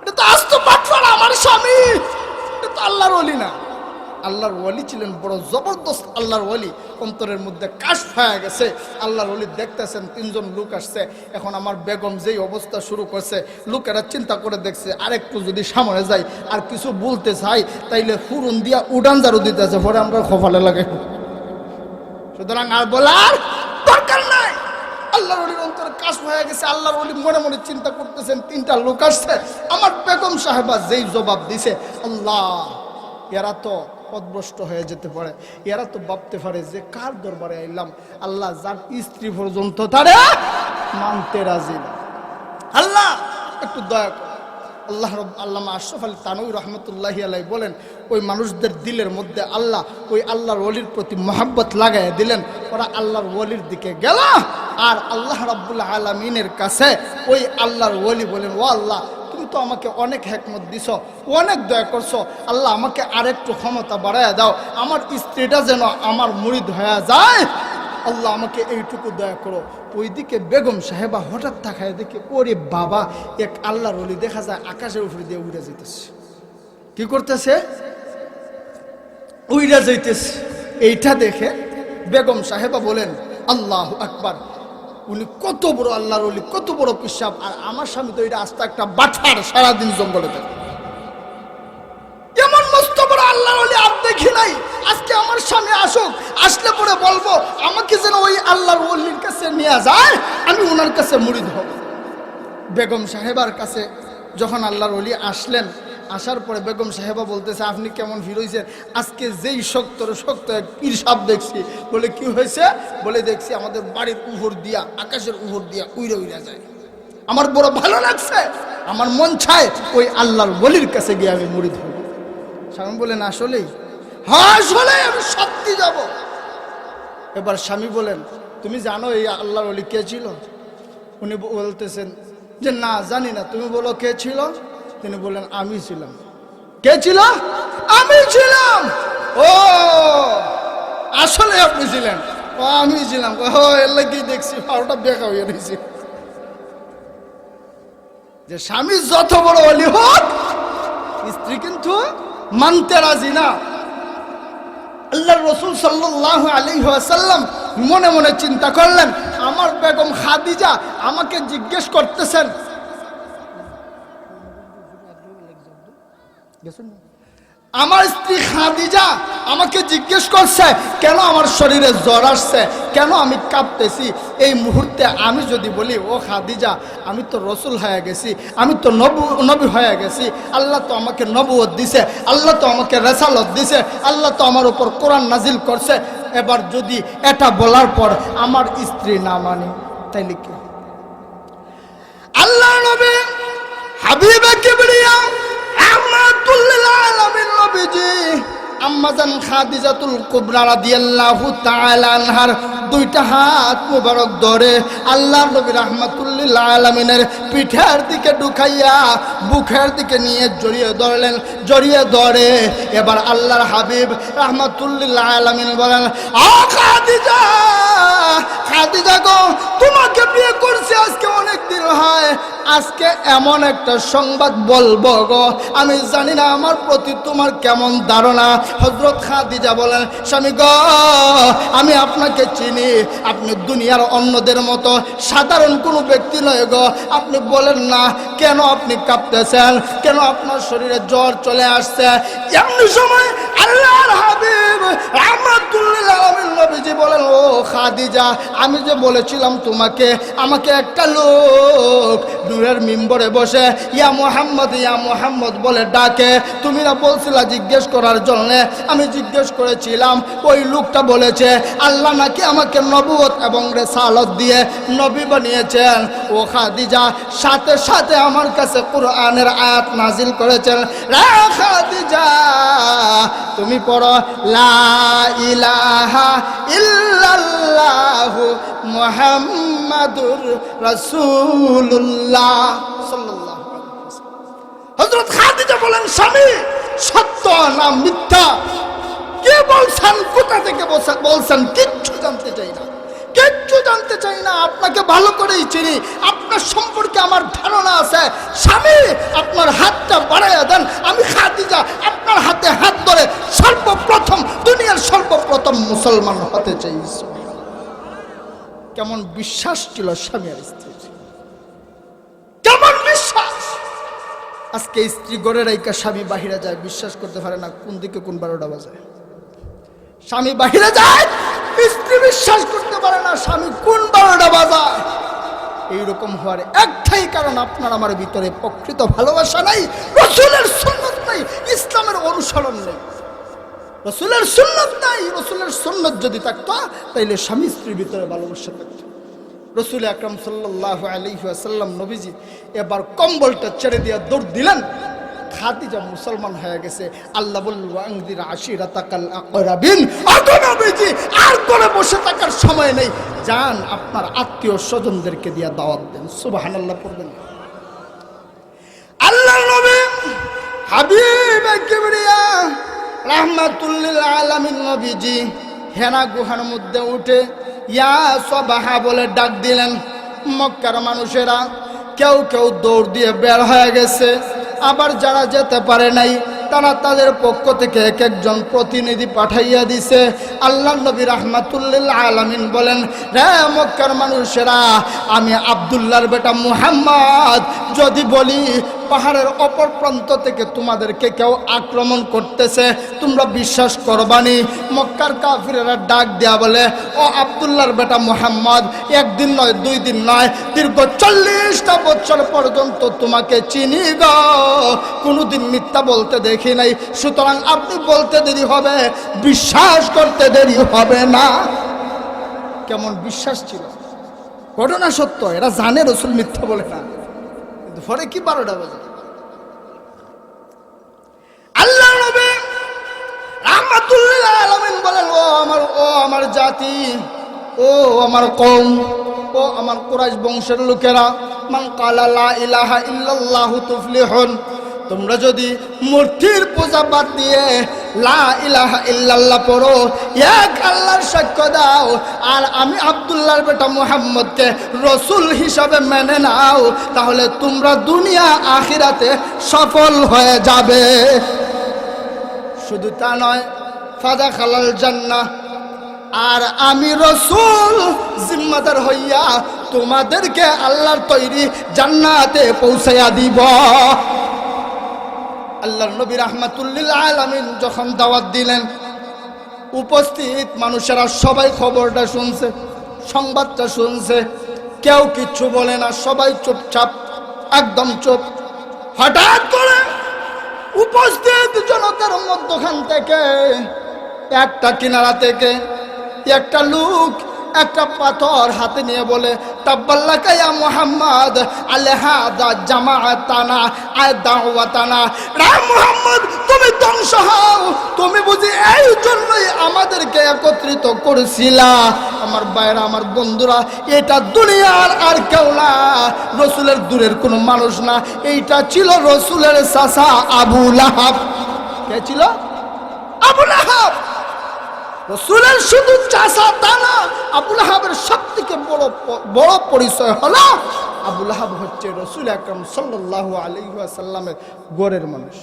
এটা তো আস্ত পাঠার আমার স্বামী, এটা তো আল্লাহর ওলি না। আল্লাহর ওলি ছিলেন বড় জবরদস্ত আল্লাহর ওলি। অন্তরের মধ্যে কাশফ হয়ে গেছে। আল্লাহর ওলি দেখতেছেন 3 জন লোক আসছে। এখন আমার বেগম যেই অবস্থা শুরু করছে, লোকেরা চিন্তা করে দেখছে আরেকটু যদি সামনে যাই আর কিছু বলতে চাই তাইলে ফুরুন দিয়া উড়ান ঝাড়ু দিতেছে, পরে আমরা খোফালে লাগে। সুতরাং আর বলার দরকার নাই। আল্লাহর ওলির অন্তরে কাশফ হয়ে গেছে। আল্লাহর ওলি মনে মনে চিন্তা করতেছেন 3টা লোক আসছে, আমার বেগম সাহেবা যেই জবাব দিছে, আল্লাহ এরা তো পথভ্রষ্ট হয়ে যেতে পারে, এরা তো ভাবতে পারে যে কার দরবারে আইলাম। আল্লাহ যার স্ত্রী পর্যন্ত তারে মানতে রাজি না। আল্লাহ একটু দয়া কর। আল্লামা আশরাফ আলী থানভী রহমতুল্লাহি আলাইহি বলেন, ওই মানুষদের দিলের মধ্যে আল্লাহ ওই আল্লাহর ওলির প্রতি মহব্বত লাগাই দিলেন। ওরা আল্লাহর ওলির দিকে গেল, আর আল্লাহ রাব্বুল আলামিনের কাছে ওই আল্লাহর ওলি বলেন, ও আল্লাহ তুমি তো আমাকে অনেক হিকমত দিছো, অনেক দয়া করছো, আল্লাহ আমাকে আরেকটু ক্ষমতা বাড়ায় দাও, আমার স্ত্রীটা যেন আমার মুরিদ হয়ে যায়, আল্লাহ আমাকে এইটুকু দয়া করো। ওইদিকে বেগম সাহেবা হঠাৎ তাকায় দেখে, ওরে বাবা, এক আল্লাহর ওলি দেখা যায় আকাশের উপরে দিয়ে উড়ে যেতেছে। কি করতেছে? উড়ে যাইতেছে। এইটা দেখে বেগম সাহেবা বলেন, আল্লাহু আকবার, উনি কত বড় আল্লাহর ওলি, কত বড় পিশাব, আর আমার স্বামী তো এটা আস্তে একটা বাঠার, সারাদিন জঙ্গলে থাকে। এমন মস্ত বড় আল্লাহর ওলি আর দেখি নাই। আজকে আমার স্বামী আসুক, আসলে পরে বলবো আমাকে যেন ওই আল্লাহর ওলির কাছে নিয়ে যায়, আমি ওনার কাছে মুরিদ হব। বেগম সাহেবার কাছে যখন আল্লাহর ওলি আসলেন, আসার পরে বেগম সাহেবা বলতেছে, আপনি কেমন ফির হয়েছেন? আজকে যেই শক্ত এক পীর সাপ দেখছি। বলে কি হয়েছে? বলে দেখছি আমাদের বাড়ির উপর দিয়া, আকাশের উপর দিয়া উইরা উইরা যায়। আমার বড় ভালো লাগছে, আমার মন চায় ওই আল্লাহর ওলির কাছে গিয়ে আমি মুরিদ হব। স্বামী বলেন, আসলেই? হ্যাঁ আসলে আমি সত্যি যাব। এবার স্বামী বলেন, তুমি জানো এই আল্লাহর ওলি কে ছিল? উনি বলতেছেন যে না জানি না। তুমি বলো কে ছিল? তিনি বললেন, আমি ছিলাম। কে ছিল? আমি ছিলাম। ও আসলে আপনি ছিলেন? ও আমি ছিলাম। ও এর লাগি দেখছি ওটা বেকা হয়ে দিয়েছি। যে স্বামী যত বড় ওলি হোক, স্ত্রী কিন্তু মানতে রাজি না। আল্লাহর রাসূল সাল্লাল্লাহু আলাইহি ওয়াসাল্লাম মনে মনে চিন্তা করলেন, আমার বেগম খাদিজা আমাকে জিজ্ঞেস করতেছেন, আমার স্ত্রী খাদিজা আমাকে জিজ্ঞেস করছে কেন আমার শরীরে জ্বর আসছে, কেন আমি কাঁপতেছি। এই মুহূর্তে আমি যদি বলি, ও খাদিজা আমি তো রসুল হয়ে গেছি, আমি তো নবী হয়ে গেছি, আল্লাহ তো আমাকে নবুয়ত দিছে, আল্লাহ তো আমাকে রেসালত দিছে, আল্লাহ তো আমার উপর কোরআন নাজিল করছে, এবার যদি এটা বলার পর আমার স্ত্রী না মানে, তাইলে কি? আল্লাহ নবী হাবিবে কিবরিয়া রাহমাতুল্লিল আলামিন নবীজি আম্মাজান খাদিজাতুল কুবরা রাদিয়াল্লাহু তাআলা আনহার 2টা হাত মোবারক ধরে আল্লাহর নবী রাহমাতুল্লিল আলামিনের পিঠের দিকে ঢুকাইয়া বুকের দিকে নিয়ে জড়িয়ে ধরে এবার আল্লাহর হাবিব রাহমাতুল্লিল আলামিন বলেন, ও খাদিজা, খাদিজা গো, তোমাকে বিয়ে করছি আজকে অনেক দিন হয়, আজকে এমন একটা সংবাদ বলবো গো, আমি জানি না আমার প্রতি তোমার কেমন ধারণা। হযরত খাদিজা বলেন, স্বামী গো, আমি আপনাকে চিনি, আপনি দুনিয়ার অন্যদের মতো সাধারণ কোনো ব্যক্তি নয় গো। আপনি বলেন না কেন আপনি কাঁপতেছেন, কেন আপনার শরীরে জ্বর চলে আসছে। এমনি সময় আল্লাহর হাবিব রাহমাতুল্লিল আলামিন নবীজি বলেন, ও খাদিজা, আমি যে বলেছিলাম তোমাকে, আমাকে একটা লোক নূরের মিম্বরে বসে ইয়া মুহাম্মদ বলে ডাকে। তুমি না বলছিলা জিজ্ঞেস করার জন্য, আমি জিজ্ঞেস করেছিলাম। ওই লোকটা বলেছে আল্লাহ নাকি আমাকে নবুয়ত এবং রিসালাত দিয়ে নবী বানিয়েছেন। ও খাদিজা সাথে সাথে আমার কাছে কোরআনের আয়াত নাজিল করেছেন, রে খাদিজা তুমি পড়ো লা ইলাহা ইল্লাল্লাহু মুহাম্মাদুর রাসূলুল্লাহ সাল্লাল্লাহু আলাইহি ওয়াসাল্লাম। হযরত খাদিজা বলেন স্বামী সত্য না মিথ্যা কে বলছেন, কোথা থেকে বলছেন কিচ্ছু জানতে চাই না, কিচ্ছু জানতে চাই না। আপনাকে ভালো করেই চিনি, আপনার সম্পর্কে আমার ধারণা আছে। স্বামী আপনার হাতটা বাড়াইয়া দেন, আমি খাদিজা আপনার হাতে হাত ধরে সর্বপ্রথম দুনিয়ার সর্বপ্রথম মুসলমান হতে চাই। কেমন বিশ্বাস ছিল স্বামী আর স্ত্রীর, কেমন বিশ্বাস। আজকে স্ত্রী গড়ে রাইকা স্বামী বাহিরে যায়, বিশ্বাস করতে পারে না কোন দিকে কোন 12টা বাজে। স্বামী বাহিরে যায়, স্ত্রী বিশ্বাস করতে পারে না স্বামী কোন 12টা বাজায়। এইরকম হওয়ার একটাই কারণ, আপনার আমার ভিতরে প্রকৃত ভালোবাসা নাই, রাসূলের সুন্নাত নাই, ইসলামের অনুসরণ নেই, রাসূলের সুন্নাত নাই। রাসূলের সুন্নাত যদি থাকতো তাইলে স্বামী স্ত্রীর ভিতরে ভালোবাসা থাকতো। রাসূল আকরাম সাল্লাল্লাহু আলাইহি ওয়াসাল্লাম নবীজি এবার কম্বলটা ছেড়ে দিয়ে দৌড় দিলেন। খাদিজা মুসলমান হয়ে গেছে। আল্লাহ বলল আনদির আশিরাতাকাল আকরাবিন, আগে নবীজি আর করে বসে থাকার সময় নেই, যান আপনার আত্মীয় স্বজনদেরকে দিয়ে দাওয়াত দেন। সুবহানাল্লাহ পড়বেন। আল্লাহর নবী হাবিব কিবরিয়া রাহমাতুল লিল আলামিন নবীজি হেরা গুহার মধ্যে উঠে ইয়া সাবাহা বলে ডাক দিলেন। মক্কার মানুষেরা কেউ কেউ দৌড় দিয়ে বের হয়ে গেছে, আবার যারা যেতে পারে নাই তারা তাদের পক্ষ থেকে এক একজন প্রতিনিধি পাঠাইয়া দিছে। আল্লাহ নবী রাহমাতুল লিল আলামিন বলেন, রে মক্কার মানুষেরা, আমি আব্দুল্লাহর বেটা মুহাম্মদ যদি বলি পাহাড়ের অপর প্রান্ত থেকে তোমাদেরকে কেউ আক্রমণ করতেছে, তোমরা বিশ্বাস করবানি? মক্কার কাফিরেরা ডাক দেয়া বলে, ও আব্দুল্লাহর বেটা মুহাম্মদ, একদিন নয় 2 দিন নয়, দীর্ঘ 40টা বছর পর্যন্ত তোমাকে চিনি গো, কোনোদিন মিথ্যা বলতে দেখি নাই, সুতরাং আপনি বলতে দেরি হবে, বিশ্বাস করতে দেরি হবে না। কেমন বিশ্বাস ছিল, ঘটনা সত্য, এরা জানে রাসূল মিথ্যা বলে না, কিন্তু পরে কি 12টা বাজে। আল্লাহ নবী রাহমাতুল লিল আলামিন বলেন, ও আমার জাতি, ও আমার কওম, ও আমার কুরাইশ বংশের লোকেরা, মান ক্বালা লা ইলাহা ইল্লাল্লাহু তুফলিহুন, তোমরা যদি মূর্তির পূজা বাদ দিয়ে লা ইলাহা ইল্লাল্লাহ পড়ো, এক আল্লাহর সাক্ষ্য দাও, আর আমি আব্দুল্লাহর বেটা মুহাম্মদকে রাসূল হিসাবে মেনে নাও, তাহলে তোমরা দুনিয়া আখিরাতে সফল হয়ে যাবে। শুধু তা নয়, ফাদাখালাল জান্নাহ, আর আমি রাসূল জিম্মাদার হইয়া তোমাদেরকে আল্লাহর তৈরি জান্নাতে পৌঁছাইয়া দিব। আল্লাহর নবী রাহমাতুল লিল আলামিন যখন দাওয়াত দিলেন, উপস্থিত মানুষেরা সবাই খবরটা শুনছে, সংবাদটা শুনছে, কেউ কিচ্ছু বলে না, সবাই চুপচাপ, একদম চুপ। হঠাৎ করে উপস্থিত জনতার মধ্যখান থেকে একটা কিনারা থেকে একটা লোক একটা পাথর হাতে নিয়ে বলে, তাব্বাল্লাকা ইয়া মুহাম্মদ আলহাদা জামাআতানা আদাওয়াতানা, রে মুহাম্মদ তুমি ধ্বংস হও, তুমি বুঝি এই জন্যই আমাদেরকে একত্রিত করেছিলা। আমার ভাইরা, আমার বন্ধুরা, এটা দুনিয়ার আর কেউ না, রাসূলের দূরের কোনো মানুষ না, এইটা ছিল রাসূলের চাচা আবু লাহাব। কে ছিল? আবু লাহাব। রাসূলের শুধু চাচা তা না, আবু লাহাবের সবথেকে বড় পরিচয় হলো আবু লাহাব হচ্ছে রাসূল আকরাম সাল্লাল্লাহু আলাইহি ওয়াসাল্লামের ঘরের মানুষ।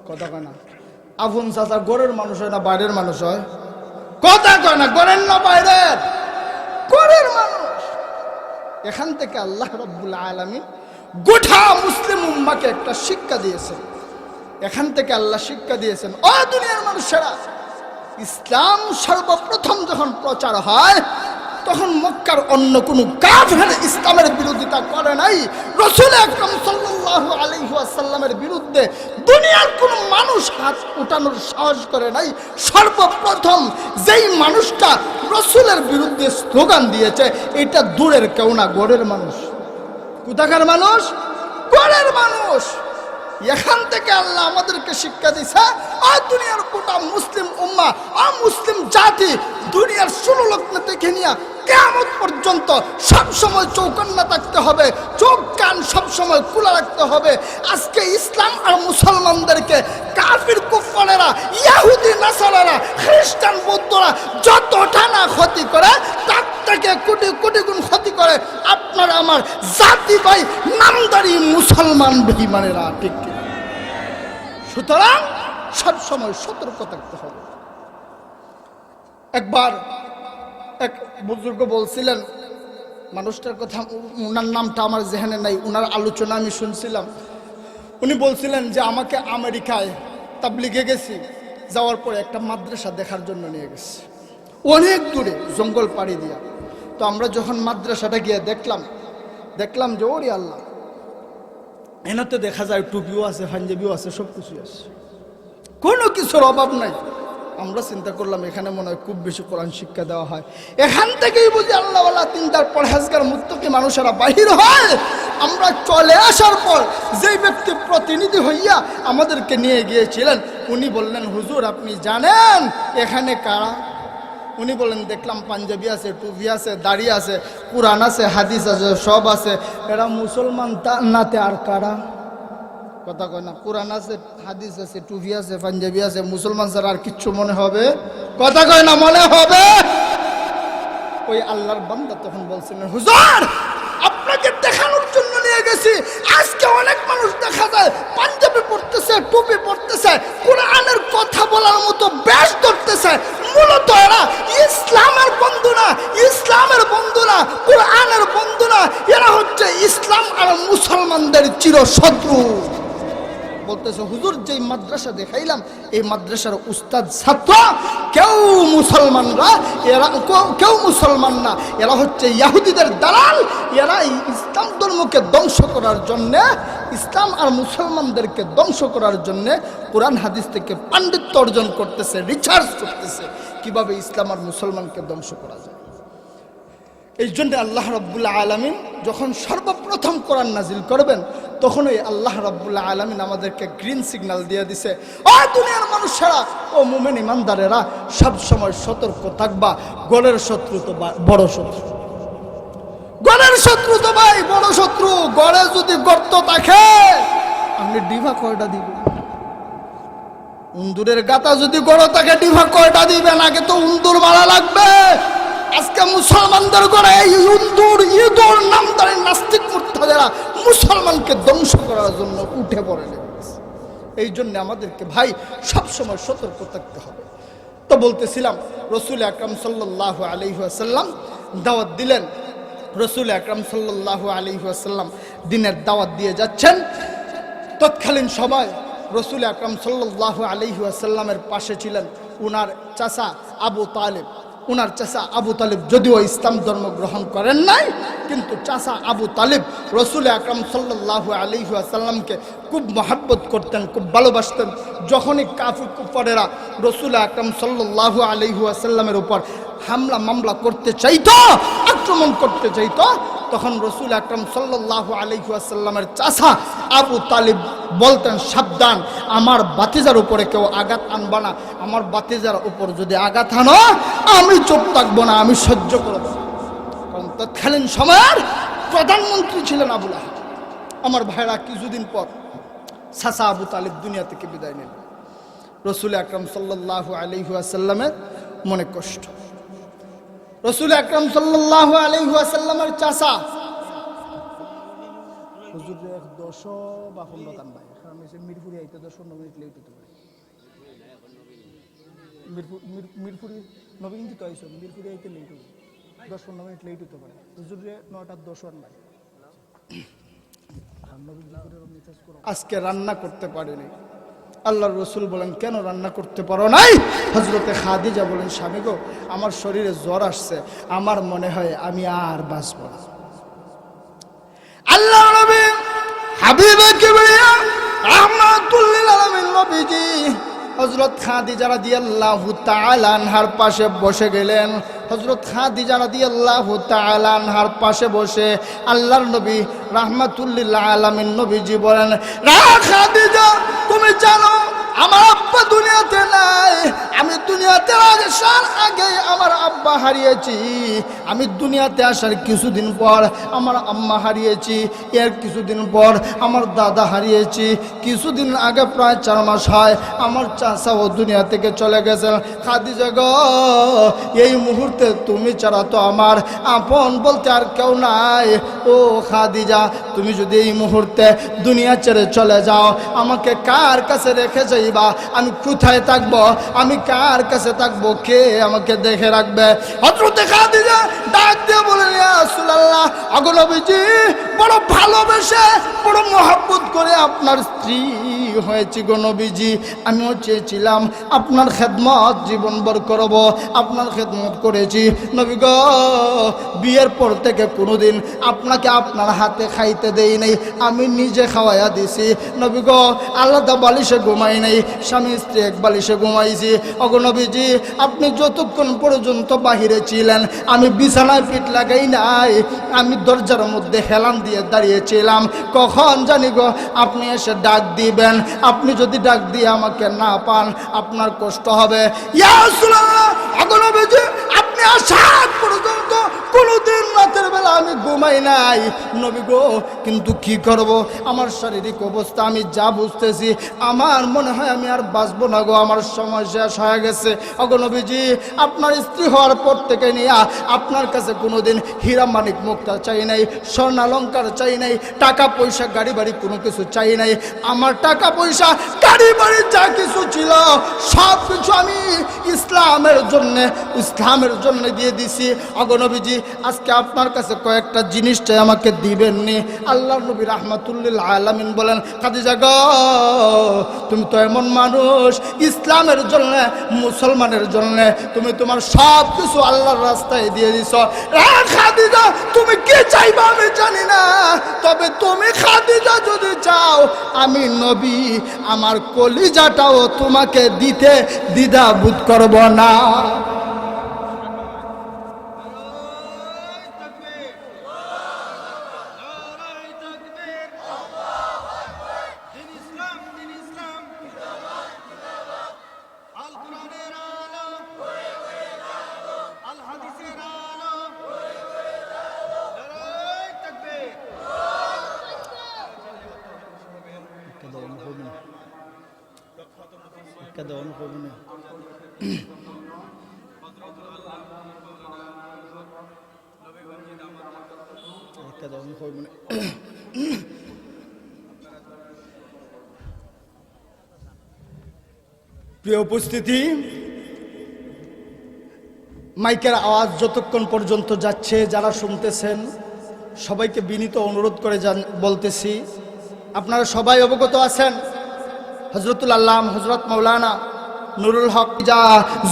কথা কয় না, আবুন চাচা ঘরের মানুষ হয় না বাইরের মানুষ হয়? কথা কয় না, ঘরের না বাইরের, ঘরের মানুষ। এখান থেকে আল্লাহ রাব্বুল আলামিন গোটা মুসলিম উম্মাহকে একটা শিক্ষা দিয়েছেন। এখান থেকে আল্লাহ শিক্ষা দিয়েছেন, ও দুনিয়ার মানুষেরা, ইসলাম সর্বপ্রথম যখন প্রচার হয় তখন মক্কার অন্য কোনো কাফের ইসলামের বিরোধিতা করে নাই। রাসূল আকরাম সাল্লাল্লাহু আলাইহি ওয়াসাল্লামের বিরুদ্ধে দুনিয়ার কোনো মানুষ হাত উঠানোর সাহস করে নাই। সর্বপ্রথম যেই মানুষটা রাসূলের বিরুদ্ধে স্লোগান দিয়েছে, এটা দূরের কেউ না, গড়ের মানুষ। কোথাকার মানুষ? গড়ের মানুষ। এখান থেকে আল্লাহ আমাদেরকে শিক্ষা দিছে, আর দুনিয়ার গোটা মুসলিম উম্মাহ, আর মুসলিম জাতি দুনিয়ার 16 লগ্ন থেকে নিয়ে কিয়ামত পর্যন্ত সব সময় চৌকন্না থাকতে হবে, চোখ কান সব সময় খোলা রাখতে হবে। আজকে ইসলাম আর মুসলমানদেরকে কাফির কুফারেরা, ইহুদি নাসারারা, খ্রিস্টান বৌদ্ধরা যতটা না ক্ষতি করে, তার থেকে কোটি কোটি গুণ ক্ষতি করে আপনারা আমার জাতি ভাই নামদারি মুসলমান বেঈমানেরা, ঠিক কি? সুতরাং সব সময় সতর্ক থাকতে হবে। একবার এক বুজুর্গ বলছিলেন, মানুষটার কথা, উনার নামটা আমার জেহেনে নাই, উনার আলোচনা আমি শুনছিলাম। উনি বলছিলেন যে আমাকে আমেরিকায় তাবলিগে গেছি, যাওয়ার পরে একটা মাদ্রাসা দেখার জন্য নিয়ে গেছে, অনেক দূরে জঙ্গল পাড়ি দিয়া। তো আমরা যখন মাদ্রাসাটা গিয়ে দেখলাম যে ওরে আল্লাহ, এনাতে দেখা যায় টুপিও আছে, পাঞ্জাবিও আছে, সব কিছুই আছে, কোনো কিছুর অভাব নাই। আমরা চিন্তা করলাম এখানে মনে হয় খুব বেশি কোরআন শিক্ষা দেওয়া হয়। এখান থেকেই বুঝি আল্লাহওয়ালা তিনটার পরহেজগার মুত্তাকি মানুষেরা বাহির হয়। আমরা চলে আসার পর যেই ব্যক্তি প্রতিনিধি হইয়া আমাদেরকে নিয়ে গিয়েছিলেন, উনি বললেন, হুজুর আপনি জানেন এখানে কারা? উনি বলেন, দেখলাম পাঞ্জাবি আছে, টুপি আছে, দাড়ি আছে, কোরআন আছে, হাদিস আছে, সব আছে। এরা মুসলমান নাতে আর কারা? কথা কয় না, কোরআন আছে, হাদিস আছে, টুপি আছে, পাঞ্জাবি আছে, মুসলমান ছাড়া আর কিচ্ছু মনে হবে? কথা কয় না, মনে হবে? ওই আল্লাহর বান্দা তখন বলছিলেন, হুজুর আপনাকে দেখানোর জন্য নিয়ে গেছি। আজকে অনেক মানুষ দেখা যায় পাঞ্জাবি পড়তেছে, টুপি পড়তেছে, কোরআনের কথা বলার মতো বেশ ধরতেছে, মূলত এরা ইসলামের বন্ধু না, ইসলামের বন্ধু না, কোরআনের বন্ধু না, এরা হচ্ছে ইসলাম আর মুসলমানদের চিরশত্রু। বলতেছে, হুজুর যেই মাদ্রাসা দেখাইলাম, এই মাদ্রাসার উস্তাদ ছাত্র কেউ মুসলমানরা, এরা কেউ মুসলমান না, এরা হচ্ছে ইহুদিদের দালাল। এরা ইসলাম ধর্মকে ধ্বংস করার জন্যে, ইসলাম আর মুসলমানদেরকে ধ্বংস করার জন্যে কোরআন হাদিস থেকে পাণ্ডিত্য অর্জন করতেছে, রিসার্চ করতেছে কিভাবে ইসলাম আর মুসলমানকে ধ্বংস করা যায়। এই জন্য আল্লাহ রাব্বুল আলামিন যখন সর্বপ্রথম কোরআন নাজিল করবেন, তখন ওই আল্লাহ রাব্বুল আলামিন আমাদেরকে গ্রিন সিগন্যাল দিয়ে দিছে, ও দুনিয়ার মানুষেরা, ও মুমিন ইমানদারেরা, সব সময় সতর্ক থাকবা। গড়ের শত্রু তো বড় শত্রু, গড়ের শত্রু তো ভাই বড় শত্রু। গড়ে যদি গর্ত থাকে, আপনি ডিভা কয়টা দিবেন? উন্দুরের গাতা যদি গড় থাকে, ডিভা কয়টা দিবেন? আগে তো উন্দুর মারা লাগবে। আজকে মুসলমানদের ঘরে এই ইঁদুর, ইঁদুর নামদারি নাস্তিক মুরতাদেরা মুসলমানকে ধ্বংস করার জন্য উঠে পড়ে লেগেছে। এই জন্য আমাদেরকে ভাই সবসময় সতর্ক থাকতে হবে। তো বলতেছিলাম, রাসূল আকরাম সাল্লাল্লাহু আলাইহি ওয়াসাল্লাম দাওয়াত দিলেন। রাসূল আকরাম সাল্লাল্লাহু আলাইহি ওয়াসাল্লাম দিনের দাওয়াত দিয়ে যাচ্ছেন। তৎকালীন সময় রাসূল আকরাম সাল্লাল্লাহু আলাইহি ওয়াসাল্লামের পাশে ছিলেন উনার চাচা আবু তালেব। উনার চাচা আবু তালেব যদিও ইসলাম ধর্ম গ্রহণ করেন নাই, কিন্তু চাচা আবু তালেব রাসূল আকরাম সাল্লাল্লাহু আলাইহি ওয়াসাল্লামকে খুব মহব্বত করতেন, খুব ভালোবাসতেন। যখনই কাফির কুফারেরা রাসূল আকরাম সাল্লাল্লাহু আলাইহি ওয়াসাল্লামের উপর হামলা মামলা করতে চাইতো, আক্রমণ করতে চাইতো, তখন রাসূল আকরাম সাল্লাল্লাহু আলাইহি ওয়াসাল্লামের চাচা আবু তালেব বলতেন, সাবধান, আমার বাতিজার উপরে কেউ আঘাত আনবা না। আমার বাতিজার উপর যদি আঘাত আনো, আমি চুপ থাকবো না, আমি সহ্য করব। কারণ তৎকালীন সময়ের প্রধানমন্ত্রী ছিলেন আবু লাহাব। আমার ভাইরা, কিছুদিন পর চাচা আবু তালেব দুনিয়া থেকে বিদায় নিলেন। রাসূল আকরাম সাল্লাল্লাহু আলাইহি ওয়াসাল্লামের মনে কষ্ট। রাসূল আকরাম সাল্লাল্লাহু আলাইহি ওয়াসাল্লামের চাচা হুজুর 10 বা 15 টান ভাই, কারণ এসে মিরপুরে আইতে 10-15 মিনিট লেট হতে পারে। মিরপুরি নবী কিন্তু তো আইসো, মিরপুরে আইতে লেট হবে, 10-15 মিনিট লেট হতে পারে। হুজুর 9:10 ভাই, আজকে রান্না করতে পারিনি। আল্লাহর রাসূল বলেন, কেন রান্না করতে পারো নাই? হযরতে খাদিজা বলেন, স্বামী গো, আমার শরীরে জ্বর আসছে, আমার মনে হয় আমি আর বাঁচব না। আল্লাহ নবী হাবিবে কিবরিয়া রাহমাতুল লিল আলামিন নবীজি হযরত খাদিজা রাদিয়াল্লাহু তাআলা আনহার পাশে বসে গেলেন। হযরত খাদিজা রাদিয়াল্লাহু তাআলা আনহার পাশে বসে আল্লাহর নবী রাহমাতুল লিল আলামিন নবীজি বলেন, খাদিজা, তুমি জানো আমার আব্বা দুনিয়াতে নাই, আমি দুনিয়াতে আসার আগে আমার আব্বা হারিয়েছি, আমি দুনিয়াতে আসার কিছুদিন পর আমার আম্মা হারিয়েছি, এর কিছুদিন পর আমার দাদা হারিয়েছি, কিছুদিন আগে প্রায় 4 মাস হয় আমার চাচাও দুনিয়া থেকে চলে গেছেন। খাদিজা গো, এই মুহূর্তে তুমি ছাড়া তো আমার আপন বলতে আর কেউ নাই। ও খাদিজা, তুমি যদি এই মুহূর্তে দুনিয়া ছেড়ে চলে যাও, আমাকে কার কাছে রেখে যাইবা? আমি কোথায় থাকবো? আমি কার কাছে থাকবো? কে আমাকে দেখে রাখবে? হযরতে খাদিজা ডাক দিয়ে বলেন, ইয়া রাসূলুল্লাহ, আগো নবীজি, বড় ভালোবেসে বড় মহব্বত করে আপনার স্ত্রী হয়েছি গো নবীজি। আমিও চেয়েছিলাম আপনার খেদমত জীবনভর করব, আপনার খেদমত করেছি নবী গো। বিয়ের পর থেকে কোনোদিন আপনাকে আপনার হাতে খাইতে দেই নাই, আমি নিজে খাওয়াইয়া দিছি নবী গো। আলাদা বালিশে ঘুমাই নাই, স্বামী স্ত্রী এক বালিশে ঘুমাইছি। ওগো নবীজি, আপনি যতক্ষণ পর্যন্ত বাহিরে ছিলেন আমি বিছানায় পিঠ লাগাই নাই, আমি দরজার মধ্যে হেলান দিয়ে দাঁড়িয়েছিলাম, কখন জানি গো আপনি এসে ডাক দিবেন। আপনি যদি ডাক দিয়ে আমাকে না পান আপনার কষ্ট হবে। ইয়া রাসূলুল্লাহ, ওগো নবীজি, আপনি আসার পর্যন্ত কোনোদিন রাতের বেলা আমি ঘুমাই নাই নবী গো। কিন্তু কি করব, আমার শারীরিক অবস্থা আমি যা বুঝতেছি, আমার মনে হয় আমি আর বাঁচবো না গো, আমার সময় শেষ হয়ে গেছে। ওগো নবীজি, আপনার স্ত্রী হওয়ার পর থেকে নিয়ে আপনার কাছে কোনোদিন হীরা মানিক মুক্তা চাই নাই, স্বর্ণালঙ্কার চাই নাই, টাকা পয়সা গাড়ি বাড়ি কোনো কিছু চাই নাই। আমার টাকা পয়সা গাড়ি বাড়ি যা কিছু ছিল সব কিছু আমি ইসলামের জন্য দিয়ে দিছি। ওগো নবীজি, আজকে আপনার কাছে কয়েকটা জিনিস চাই, আমাকে দিবেননি? আল্লাহর নবী রাহমাতুল লিল আলামিন বলেন, খাদিজা গো, তুমি তো এমন মানুষ, ইসলামের জন্য, মুসলমানের জন্য তুমি তোমার সব কিছু আল্লাহর রাস্তায় দিয়ে দিছ। খাদিজা, তুমি কি চাইবা আমি জানি না, তবে তুমি খাদিজা যদি চাও, আমি নবী আমার কলিজাটাও তোমাকে দিতে দ্বিধা বোধ করব না। প্রিয় উপস্থিতি, মাইকের আওয়াজ যতক্ষণ পর্যন্ত যাচ্ছে, যারা শুনতেছেন সবাইকে বিনীত অনুরোধ করে বলতেছি, আপনারা সবাই অবগত আছেন হযরতুল আল্লাহ হযরত মাওলানা নুরুল হক যা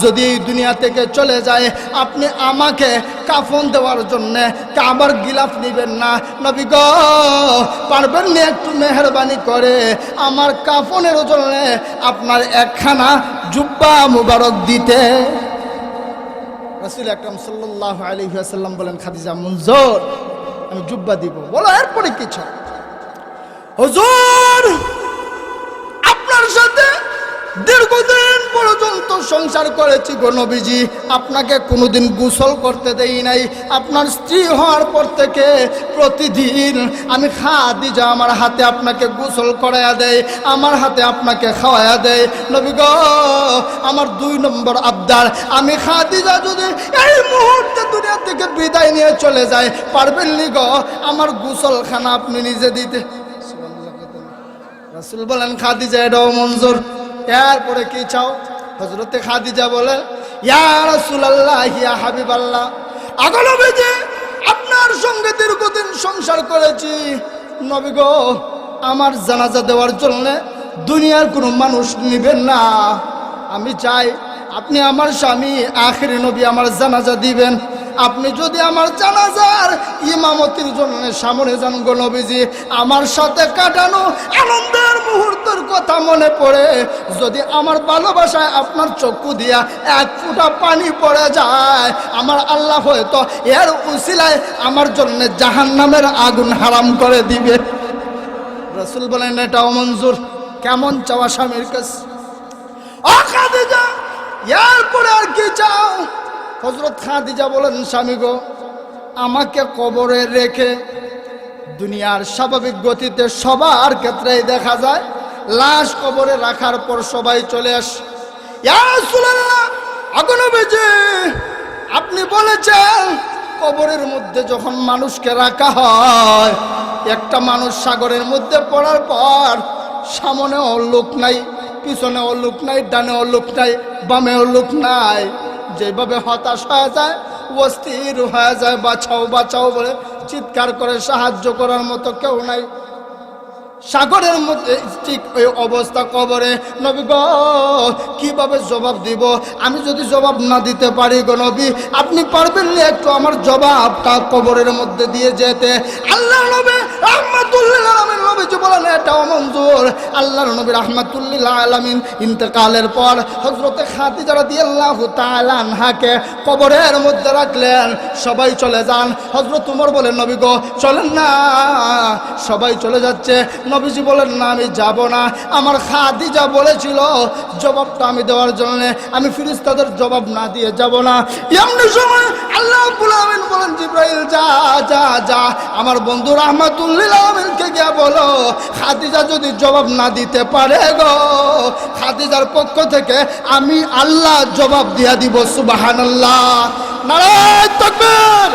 যদি এই দুনিয়া থেকে চলে যায়, আপনি আমাকে কাফন দেওয়ার জন্য কাবার গিলাফ নেবেন না নবী গো। পারবেন না একটু মেহরবানি করে আমার কাফনের জন্য আপনার একখানা জুব্বা মুবারক দিতে? রাসূল আকরাম সাল্লাল্লাহু আলাইহি ওয়াসাল্লাম বলেন, খাদিজা মঞ্জুর, আমি জুব্বা দিব। বলো এরপরে কিছু? হুজুর, আপনার সাথে দীর্ঘদিন পর্যন্ত সংসার করেছি গো নবীজি, আপনাকে কোনোদিন গোসল করতে দেই নাই। আপনার স্ত্রী হওয়ার পর থেকে প্রতিদিন আমি খাদিজা আমার হাতে আপনাকে গোসল করাইয়া দেয়, আমার হাতে আপনাকে খাওয়াইয়া দেয় নবী গো। আমার 2 নম্বর আবদার, আমি খাদিজা যদি এই মুহূর্তে দুনিয়া থেকে বিদায় নিয়ে চলে যায়, পারবেন নি গো আমার গোসলখানা আপনি নিজে দিতে? রাসূল বলেন, খাদিজা এটাও মঞ্জুর। এরপরে কি চাও? হযরতে খাদিজা বলে, ইয়া রাসূলুল্লাহ, ইয়া হাবিবাল্লাহ, আগো নবীজি, আপনার সঙ্গে দীর্ঘদিন সংসার করেছি নবী গো, আমার জানাজা দেওয়ার জন্য দুনিয়ার কোনো মানুষ নেবেন না। আমি চাই আপনি আমার স্বামী আখিরি নবী আমার জানাজা দিবেন। আপনি যদি আমার জানাজার ইমামতির জন্য সামনে যান গো নবীজি, আমার সাথে কাটানো আনন্দের মুহূর্তের কথা মনে পড়ে যদি আমার ভালোবাসায় আপনার চক্ষু দিয়া এক ফোঁটা পানি পড়ে যায়, আমার আল্লাহ হয়তো এর উসিলায় আমার জন্য জাহান্নামের আগুন হারাম করে দিবে। রাসূল বলেন এটাও মঞ্জুর। কেমন চাওয়া স্বামীর কাছে? ও খাদিজা, এরপরে আর কি চাও? হযরত খাদিজা বলেন, স্বামী গো, আমাকে কবরে রেখে দুনিয়ার স্বাভাবিক গতিতে সবার ক্ষেত্রেই দেখা যায় লাশ কবরে রাখার পর সবাই চলে আসে। ইয়া রাসূলুল্লাহ, নবীজি আপনি বলেছেন কবরের মধ্যে যখন মানুষকে রাখা হয়, একটা মানুষ সাগরের মধ্যে পড়ার পর সামনেও লোক নাই, পিছনেও লোক নাই, ডানেও লোক নাই, বামেও লোক নাই, যেভাবে হতাশ হয়ে যায়, অস্থির হয়ে যায়, বাঁচাও বাঁচাও বলে চিৎকার করে সাহায্য করার মতো কেউ নাই। সাগরের মধ্যে ঠিক ওই অবস্থা কবরে। নবী গো, কিভাবে জবাব দিব? আমি যদি জবাব না দিতে পারি গো নবী, আপনি পারবেন না একটু আমার জবাবটা কবরের মধ্যে দিয়ে যেতে? আল্লাহর নবী রাহমাতুল্লিল আলামিন নবীজি বলেন এটাও মঞ্জুর। আল্লাহর নবী রাহমাতুল্লিল আলামিন ইন্তেকালের পর হযরতে খাদিজা রাদিয়াল্লাহু তাআলা আনহাকে কবরের মধ্যে রাখলেন। সবাই চলে যান। হযরত ওমর বলেন, নবী গো চলেন না। সবাই চলে যাচ্ছে। নবীজি বলেন, না আমি যাব না। আমার খাদিজা বলেছিল জবাবটা আমি দেওয়ার জন্য, আমি ফেরেশতাদের জবাব না দিয়ে যাব না। এমনি সময় আল্লাহ রাব্বুল আলামিন বলেন, জিবরাইল যা যা যা আমার বন্ধু রাহমাতুল্লিল আলামিনকে গিয়ে বলো খাদিজা যদি জবাব না দিতে পারে গো, খাদিজার পক্ষ থেকে আমি আল্লাহ জবাব দিয়া দিব। সুবহানাল্লাহ, নারায়ে তাকবীর।